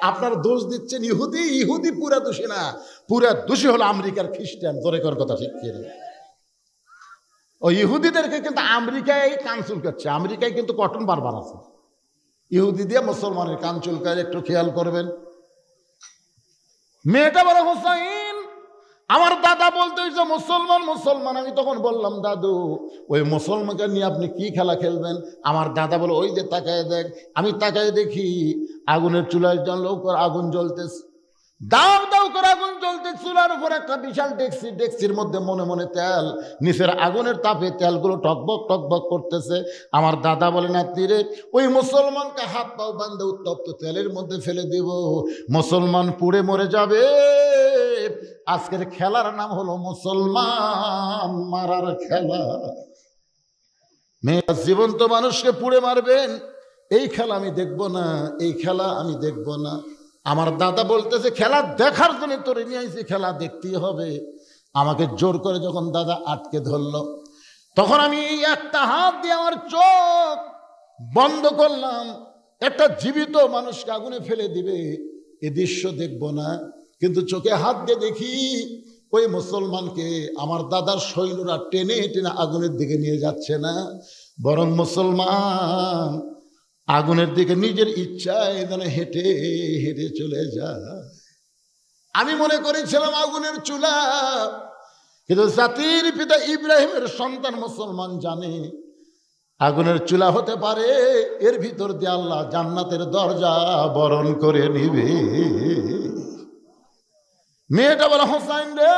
আপনার দোষ দিচ্ছেন ইহুদি, ইহুদি পুরা দোষী না, পুরা দোষী হলো আমেরিকার খ্রিস্টান। জোরে কোন কথা ঠিক কিনা? ও ইহুদিদেরকে কিন্তু আমেরিকায় কান চুলকাচ্ছে, আমেরিকায় কিন্তু কটন বারবার আছে। ইহুদি দিয়ে মুসলমানের কান চুলকায়, একটু খেয়াল করবেন। মেয়েটা বলে হোসাইন আমার দাদা বলতে হয়েছে মুসলমান মুসলমান। আমি তখন বললাম দাদু ওই মুসলমানকে নিয়ে আপনি কি খেলা খেলবেন? আমার দাদা বলে ওই যে তাকায় দেখ। আমি তাকায় দেখি আগুনের চুলায় জানলেও আগুন জ্বলতেছে, দাও দাও করে আগুন জ্বলতে, চুলার উপর একটা বিশাল ডেকসি, ডেকসির মধ্যে মনে মনে তেল, নিচের আগুনের তাপে তেলগুলো টকবক টকবক করতেছে। আমার দাদা বলে না তীরে ওই মুসলমানকে হাত পাও বান্ধে উত্তপ্ত তেলের মধ্যে ফেলে দিব, মুসলমান পুড়ে মরে যাবে। আজকের খেলার নাম হলো মুসলমান মারার খেলা। মেয়েরা জীবন্ত মানুষকে পুড়ে মারবেন, এই খেলা আমি দেখব না, এই খেলা আমি দেখব না। আমার দাদা বলতেছে খেলা দেখার জন্য তোরে নিয়ে আইছি, খেলা দেখতেই হবে। আমাকে জোর করে যখন দাদা আটকে ধরলো, তখন আমি একটা হাত দিয়ে আমার চোখ বন্ধ করলাম। একটা জীবিত মানুষকে আগুনে ফেলে দিবে এ দৃশ্য দেখব না, কিন্তু চোখে হাত দিয়ে দেখি ওই মুসলমানকে আমার দাদার সৈন্যরা টেনে টেনে আগুনের দিকে নিয়ে যাচ্ছে না, বরং মুসলমান আগুনের দিকে নিজের ইচ্ছায় যেন হেঁটে হেঁটে চলে যায়। আমি মনে করেছিলাম আগুনের চুলা, কিন্তু জাতির পিতা ইব্রাহিমের সন্তান মুসলমান জানে আগুনের চুলা হতে পারে, এর ভিতর দিয়ে আল্লাহ জান্নাতের দরজা বরণ করে নিবে। মেয়েটা বলে হোসাইন রে,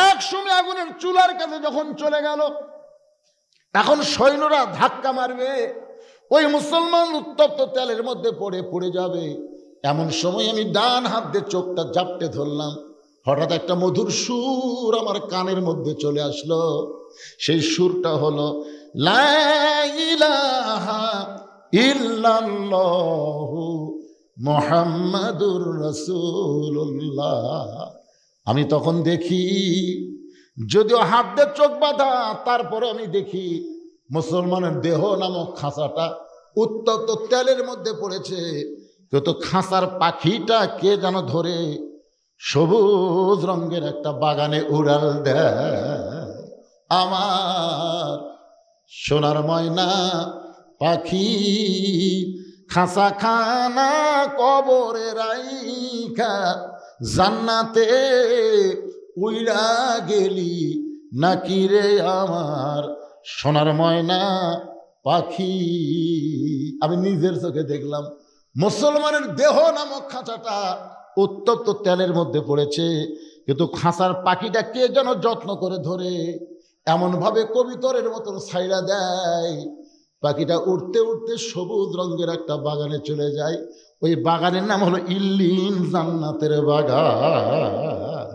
এক সময় আগুনের চুলার কাছে যখন চলে গেল, এখন সৈন্যরা ধাক্কা মারবে, ওই মুসলমান উত্তপ্ত তেলের মধ্যে পড়ে পড়ে যাবে। এমন সময় আমি ডান হাত দিয়ে চোখটা জাপটে ধরলাম। হঠাৎ একটা মধুর সুর আমার কানের মধ্যে চলে আসলো। সেই সুরটা হলো লা ইলাহা ইল্লাল্লাহু মুহাম্মাদুর রাসূলুল্লাহ। আমি তখন দেখি, যদিও হাত দিয়ে চোখ বাঁধা, তারপরে আমি দেখি মুসলমানের দেহ নামক খাঁচাটা উত্তপ্ত তেলের মধ্যে পড়েছে। কিন্তু খাঁচার পাখিটা কে যেন ধরে সবুজ রঙের একটা বাগানে উড়াল দেয়। আমার সোনার ময়না পাখি খাঁচা খানা কবরে রাইখা জান্নাতে উইড়া গেলি নাকি রে আমার সোনার ময়না পাখি। আমি নিজের চোখে দেখলাম মুসলমানের দেহ নামক খাঁচাটা উত্তপ্ত তেলের মধ্যে পড়েছে, কিন্তু খাঁচার পাখিটা কে যেন যত্ন করে ধরে, এমন ভাবে কবিতরের মতন ছাইড়া দেয়। পাখিটা উঠতে উঠতে সবুজ রঙের একটা বাগানে চলে যায়। ওই বাগানের নাম হলো ইল্লিন, জান্নাতের বাগান।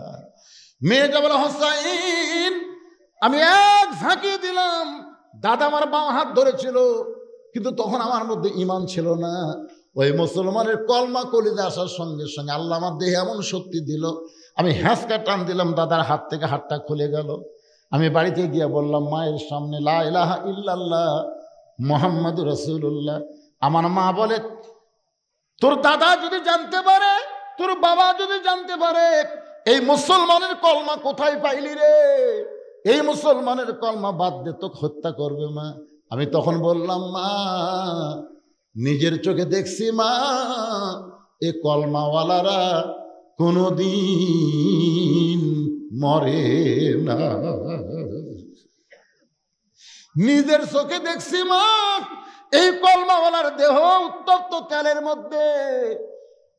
মেয়েটা বলে হোসাইন আমি এক ঝাঁকি দিলাম। দাদা আমার বাম হাত ধরেছিল, কিন্তু তখন আমার মধ্যে ঈমান ছিল না। ওই মুসলমানের কলমা কলিজা আসার সঙ্গে সঙ্গে আল্লাহ আমার দেহে এমন শক্তি দিল, আমি হ্যাঁচকা টান দিলাম, দাদার হাত থেকে হাতটা খুলে গেল। আমি বাড়িতে গিয়ে বললাম মায়ের সামনে লা ইলাহা ইল্লাল্লাহ মুহাম্মাদুর রাসূলুল্লাহ। আমার মা বলে তোর দাদা যদি জানতে পারে, তোর বাবা যদি জানতে পারে এই মুসলমানের কলমা কোথায় পাইলি রে, এই মুসলমানের কলমা বাদ দে, তোকে হত্যা করবে মা। আমি তখন বললাম মা নিজের চোখে দেখছি মা এ কলমাওয়ালারা কোনদিন মরে না। নিজের চোখে দেখছি মা এই কলমাওয়ালার দেহ উত্তপ্ত তেলের মধ্যে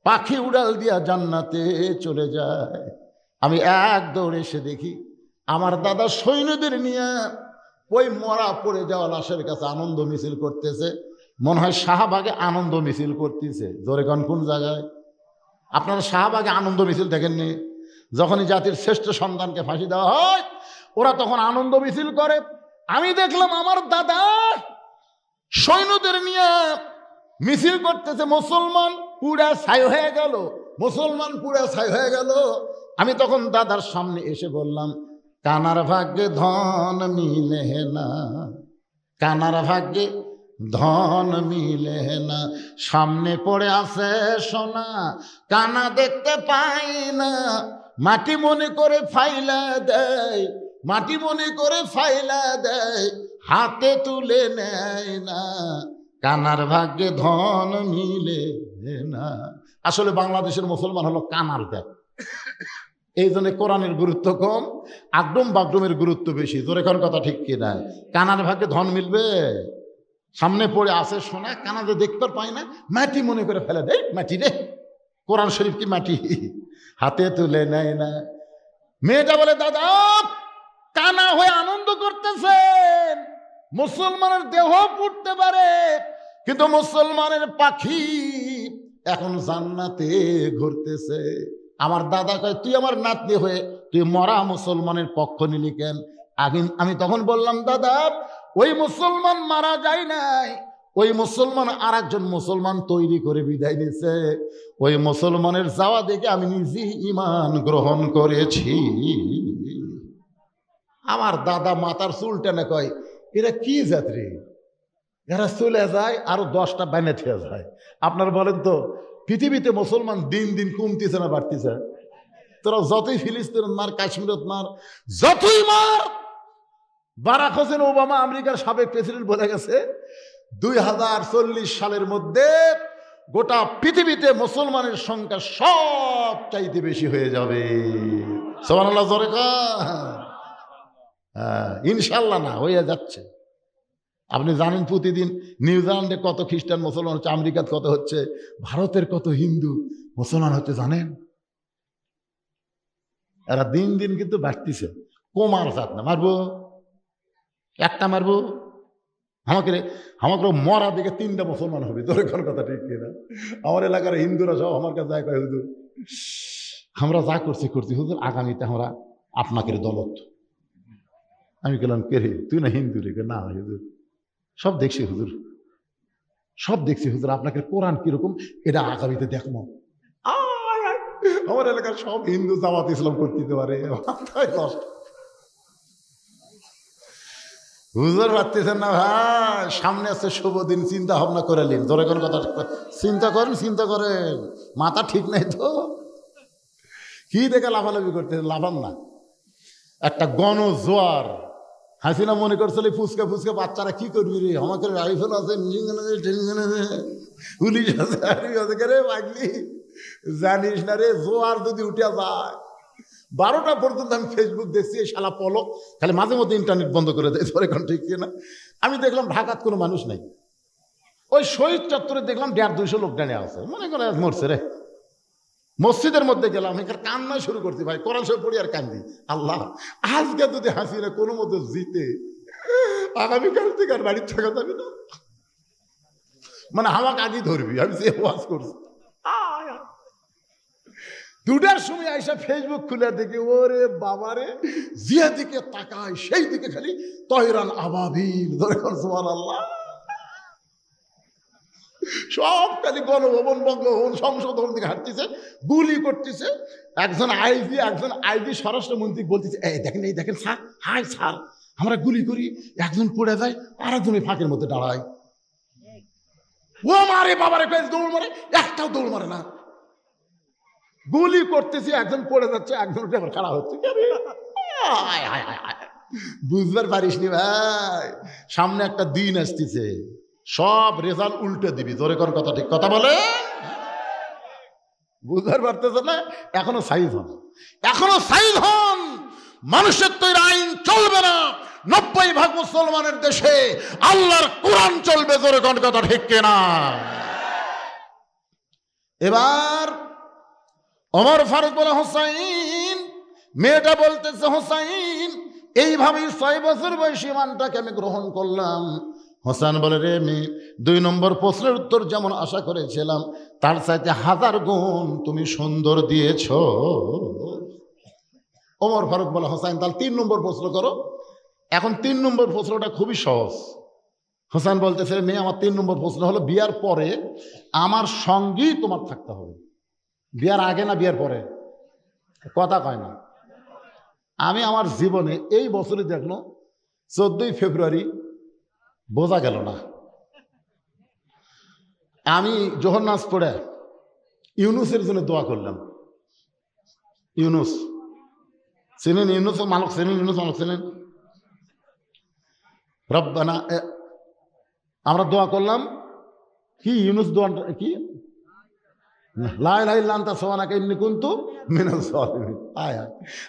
পাখি উড়াল দিয়া জান্নাতে চলে যায়। আমি এক দৌড়ে এসে দেখি আমার দাদা সৈন্যদের নিয়ে ওই মরা পড়ে যাওয়া লাশের কাছে আনন্দ মিছিল করতেছে। মনে হয় শাহবাগে আনন্দ মিছিল করতেছে। জোরে কোন জায়গায়? আপনারা শাহবাগে আনন্দ মিছিল দেখেননি? যখনই জাতির শ্রেষ্ঠ সন্তানকে ফাঁসি দেওয়া হয় ওরা তখন আনন্দ মিছিল করে। আমি দেখলাম আমার দাদা সৈন্যদের নিয়ে মিছিল করতেছে। মুসলমান পুরা ছাই হয়ে গেল, মুসলমান পুরা ছাই হয়ে গেল। আমি তখন দাদার সামনে এসে বললাম, কানার ভাগ্যে ধন মিলে না, কানার ভাগ্যে ধন মিলে না, সামনে পড়ে আছে সোনা কানা দেখতে পাই না, মাটি মনে করে ফাইলা দেয়, মাটি মনে করে ফাইলা দেয়, হাতে তুলে নেয় না, কানার ভাগ্যে ধন মিলে না। আসলে বাংলাদেশের মুসলমান হলো কানার দেয়, এই জন্য কোরআনের গুরুত্ব কম, আগডুম বাগডুমের গুরুত্ব বেশি। তোর এখন কথা ঠিক কিনা? কানার ভাগ্যে ধন মিলবে, সামনে পড়ে আসে সোনা কানাতে দেখতে পাই না, মাটি মনে করে ফেলে দেয়, মাটি রে, কোরআন শরীফ কি মাটি, হাতে তুলে নেয় না। মেয়েটা বলে, দাদা কানা হয়ে আনন্দ করতেছেন, মুসলমানের দেহ পুড়তে পারে কিন্তু মুসলমানের পাখি এখন জান্নাতে ঘুরতেছে। আমার দাদা কয়, তুই আমার নাতনি হয়ে তুই মরা মুসলমানের পক্ষ নিলি কেন? আমি তখন বললাম, দাদা ওই মুসলমান মারা যায় নাই, ওই মুসলমান আর একজন মুসলমান তৈরি করে বিদায় নিছে, ওই মুসলমানের যাওয়া দেখে আমি নিজে ঈমান গ্রহণ করেছি। আমার দাদা মাথার চুল টেনে কয়, এরা কি যাত্রী, এরা চলে যায় আরো 10টা বাইনে থেকে যায়। আপনার বলেন তো পৃথিবীতে মুসলমান দিন দিন কমতেছে না বাড়তেছে? তোরা যতই ফিলিস্তিন মার, কাশ্মীরত মার, যতই মার, বারাক হোসেন ওবামা আমেরিকার সাবেক প্রেসিডেন্ট বলে গেছে 2040 সালের মধ্যে গোটা পৃথিবীতে মুসলমানের সংখ্যা সব চাইতে বেশি হয়ে যাবে। সুবহানাল্লাহ জোরে কর। ইনশাল্লাহ না, হয়ে যাচ্ছে। আপনি জানেন প্রতিদিন নিউজিল্যান্ডে কত খ্রিস্টান মুসলমান হচ্ছে, আমেরিকাতে কত হচ্ছে, ভারতের কত হিন্দু মুসলমান হচ্ছে জানেন? এরা দিন দিন কিন্তু বাড়তিছে, কমার যাক না। মারবো একটা, মারবো আমাকে মরা দিকে 3টা মুসলমান হবে। তোর কোন কথা ঠিক কিনা? আমার এলাকার হিন্দুরা সব আমার কাছে যায়, কয় হুজুর আমরা যা করছি হুজুর আগামীতে আমরা আপনাকে দলত। আমি বললাম, কে রে তুই না হিন্দু রে? না হুজুর সব দেখছি হুজুর, সব দেখছি হুজুর, আপনাকে কোরআন কিরকম এটা আগামীতে দেখবো। আমার এলাকার সব হিন্দু জামাত ইসলাম করতে পারে, হুজুর পারতেছেন না ভাই, সামনে আছে শুভ দিন, চিন্তা ভাবনা করে নিন। ধরে কোন কথা চিন্তা করেন, মাথা ঠিক নাই তো, কি দেখে লাফালাফি করতেছেন? লাফান না। একটা গণজোয়ার, হাসিনা মনে করছিল ফুচকা বাচ্চারা কি করবি রে, আমাকে রাইফেল আছে, পুলিশ আছে, জানিস না রে, জোয়ার যদি উঠে যায় 12টা পর্যন্ত আমি ফেসবুক দেখছি, এই শালা পলক খালি মাঝে মধ্যে ইন্টারনেট বন্ধ করে দেয়। ধরে কোন ঠিক না? আমি দেখলাম ঢাকাত কোনো মানুষ নাই, ওই শহীদ চত্বরে দেখলাম 150-200 লোক ডানে আছে, মনে করে মরছে রে। মসজিদের মধ্যে গেলাম, এখানে কান্না শুরু করছি, ভাই কোরআন শরীফ পড়ি আর কান্দি। আল্লাহ আজকে যদি হাসিনা কোনো মতো জিতে, আগামীকাল থেকে আর বাড়ির থাকা যাবে না, মানে আমাকে আগে ধরবি। আমি যে ওয়াজ করছি 2টার সময় আইসা ফেসবুক খুলে দেখি, ওরে বাবারে, যে দিকে তাকায় সেই দিকে খালি তয়রান আবাবিল। সুবহানাল্লাহ, সব খালি গণভবন, বঙ্গভবন, সংসদ ভবন দিকে হাঁটতেছে, গুলি করতেছে। একজন আইজি স্বরাষ্ট্রমন্ত্রী বলতেছে, এই দেখেন স্যার, হাই স্যার, আমরা গুলি করি, একজন পড়ে যায় আর একজনের ফাঁকের মধ্যে দাঁড়ায়, ও মারে বাবারে, দৌড় মারে, একটাও দৌড় মারে না। গুলি করতেছি, একজন পড়ে যাচ্ছে, একজন আবার খাড়া হচ্ছে। বুঝবার পারিসনি ভাই, সামনে একটা দিন আসতেছে, সব রেজাল্ট উল্টে দিবি। জোরে কোন কথা ঠিক কথা বলে, বুঝতে পারতেছে না? এখনো সাইজ হন, এখনো সাইজ হন। মানুষের তৈরি আইন চলবে না। 90% মুসলমানের দেশে আল্লাহর কোরআন চলবে। জোরে কোন কথা ঠিক কিনা? এবার ওমর ফারুক বলে, হোসাইন, মেয়েটা বলতেছে, হোসাইন এইভাবেই 6 বছর বয়সী মানটাকে আমি গ্রহণ করলাম। হোসেন বলে, রে মেয়ে, 2 নম্বর প্রশ্নের উত্তর যেমন আশা করেছিলাম তার চাইতে 1000 গুণ তুমি সুন্দর দিয়েছ। ওমর ফারুক বলে, হোসেন তাহলে 3 নম্বর প্রশ্ন করো। এখন 3 নম্বর প্রশ্নটা খুবই সহজ। হোসেন বলতেছে, মেয়ে, আমার 3 নম্বর প্রশ্ন হলো, বিয়ার পরে আমার সঙ্গেই তোমার থাকতে হবে। বিয়ার আগে না বিয়ার পরে? কথা কয় না। আমি আমার জীবনে এই বছরই দেখলো 14ই ফেব্রুয়ারি বোঝা গেল না। আমি জোহর নামাজ পড়ে ইউনুসের জন্য দোয়া করলাম। ইউনুস চিনেন? ইউনুস মালক চিনেন? ইউনুস মালক চিনেন? রব্বানা, আমরা দোয়া করলাম কি? ইউনুস দোয়া কি? লা ইলাহা ইল্লা আনতা সুবহানাকা ইন্নী কুনতু মিনাজ জালিমিন।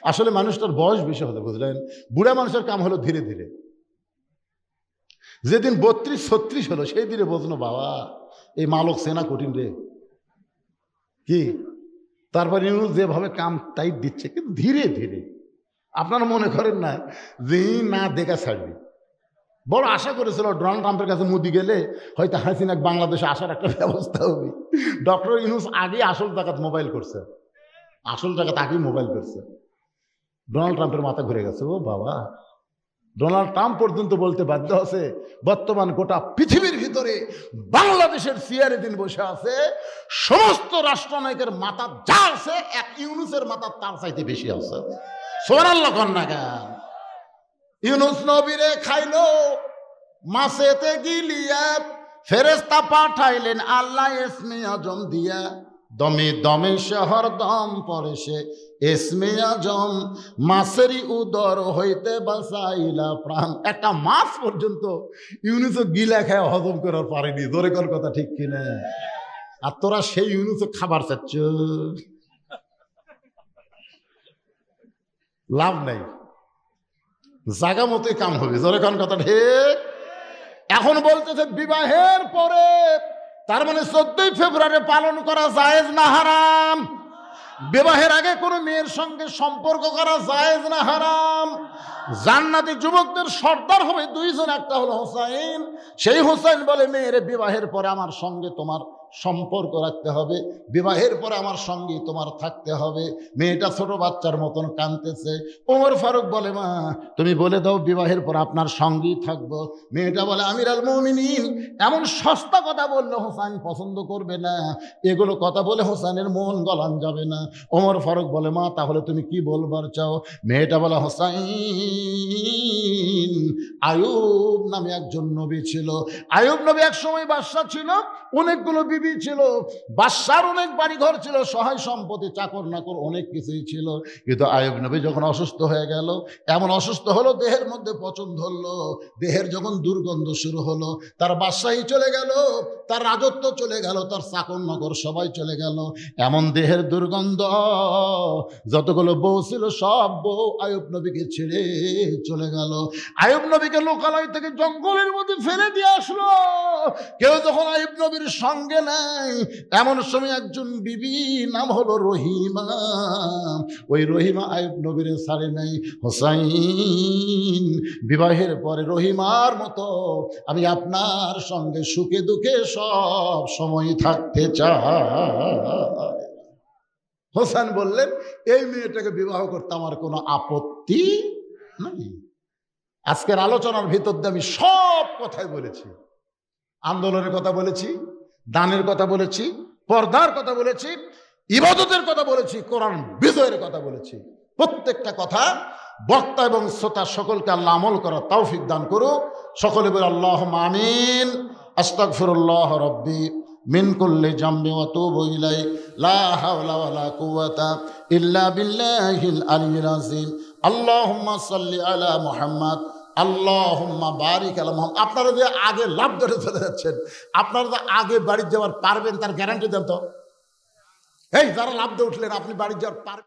আসলে মানুষটার বয়স বেশি হতে, বুঝলেন? বুড়া মানুষের কাম হলো ধীরে ধীরে। যেদিন 32-36 হলো সেই দিনে বোঝনো, বাবা এই মালক সেনা কঠিন রে। কি তারপর ইউনুস যেভাবে কাম টাইট দিচ্ছে, কিন্তু ধীরে ধীরে। আপনারা মনে করেন না যে না দেখা ছাড়বি। বড় আশা করেছিল ডোনাল্ড ট্রাম্পের কাছে মোদি গেলে হয়তো হাসিনা বাংলাদেশে আসার একটা ব্যবস্থা হবে। ডক্টর ইউনুস আগে আসল টাকাত মোবাইল করছে, আসল টাকা তাকেই মোবাইল করছে। ডোনাল্ড ট্রাম্পের মাথা ঘুরে গেছে। ও বাবা, ডোনাল্ড ট্রাম্প পর্যন্ত বলতে বাধ্য আছে বর্তমান গোটা পৃথিবীর ভিতরে বাংলাদেশের চেয়ারে দিন বসে আছে সমস্ত রাষ্ট্রনায়কের মাথা যা আছে, এক ইউনুসের মাথা তার চাইতে বেশি আছে। সুবহানাল্লাহ কন্যা গান। ইউনুস নবীরে খাইলো মাছেতে গিলিয়া, ফেরেশতা পাঠাইলেন আল্লাহ ইসমে আজম দিয়া। দমে দমে শহর দম পড়ে সে ইসমে আজম, মাছেরই উদর হইতে বাঁচাইলা প্রাণ। একটা মাছ পর্যন্ত ইউনুসও গিলা খায় হজম করার পারেনি। জোরে কর কথা ঠিক কিনা? আর তোরা সেই ইউনুসও খাবার চাচ্ছ, লাভ নাই। জায়গা মতোই কাম হবে। জোরে কোন কথা ঠিক? এখন বলতেছে বিবাহের পরে, তার মানে 14ই ফেব্রুয়ারি পালন করা জায়েজ না হারাম? বিবাহের আগে কোনো মেয়ের সঙ্গে সম্পর্ক করা জায়েজ না হারাম? জান্নাতি যুবকদের সর্দার হবে 2 জন, একটা হলো হোসাইন। সেই হোসাইন বলে, মেয়েরে বিবাহের পরে আমার সঙ্গে তোমার সম্পর্ক রাখতে হবে, বিবাহের পরে আমার সঙ্গে তোমার থাকতে হবে। মেয়েটা ছোট বাচ্চার মতন কাঁদতেছে। ওমর ফারুক বলে, মা তুমি বলে দাও বিবাহের পর আপনার সঙ্গেই থাকবো। মেয়েটা বলে, আমিরুল মুমিনিন, এমন সস্তা কথা বললে হোসাইন পছন্দ করবে না। এগুলো কথা বলে হোসাইনের মন গলান যাবে না। ওমর ফারুক বলে, মা তাহলে তুমি কি বলবার চাও? মেয়েটা বলে, হোসাইন, আয়ুব নামে একজন নবী ছিল। আয়ুব নবী এক সময় বাদশা ছিল, অনেকগুলো বিবি ছিল, বাদশার অনেক বাড়িঘর ছিল, সহায় সম্পত্তি, চাকর নাকর অনেক কিছুই ছিল। কিন্তু আয়ুব নবী যখন অসুস্থ হয়ে গেল, এমন অসুস্থ হলো দেহের মধ্যে পচন ধরলো, দেহের যখন দুর্গন্ধ শুরু হলো, তার বাদশাহী চলে গেল, তার রাজত্ব চলে গেল, তার চাকর নগর সবাই চলে গেল। এমন দেহের দুর্গন্ধ, যতগুলো বউ ছিল সব বউ আয়ুব নবীকে ছেড়ে চলে গেল। আয়ুব নবীকে লোকালয় থেকে জঙ্গলের মধ্যে ফেলে দিয়ে আসলো। কেউ যখন আয়ুব নবীর সঙ্গে নাই, এমন সময় একজন বিবি, নাম হলো রহিমা। ওই রহিমা আয়ুব নবীর ছাড়ে নাই। হোসাইন, বিবাহের পরে রহিমার মতো আমি আপনার সঙ্গে সুখে দুঃখে সব সময় থাকতে চাই। হোসেন বললেন, এই মেয়েটাকে বিবাহ করতে আমার কোনো আপত্তি নাই। আজকের আলোচনার ভিতর দিয়ে আমি সব কথাই বলেছি। আন্দোলনের কথা বলেছি, দানের কথা বলেছি, পর্দার কথা বলেছি, ইবাদতের কথা বলেছি, কোরআন বিজয়ের কথা বলেছি। প্রত্যেকটা কথা বক্তা এবং শ্রোতা সকলকে আল্লাহ আমল করার তৌফিক দান করুক। সকলে বলে আল্লাহুম্মা আমিন। আস্তাগফিরুল্লাহ রাব্বি মিন কুল্লি জামবি ওয়া তুবু ইলাইহি লা হাওলা ওয়ালা কুওয়াতা ইল্লা বিল্লাহিল আলিয়্যিল আযীম। আল্লাহুম্মা সাল্লি আলা মুহাম্মাদ আল্লাহুম্মা বারিক আলা মুহাম্মাদ। আপনারা যে আগে লাভ ধরে চলে যাচ্ছেন, আপনারা যে আগে বাড়ি যাওয়ার পারবেন তার গ্যারান্টি দেন তো। এই যারা লাভ দিয়ে উঠলেন, আপনি বাড়ি যাওয়ার পারবেন?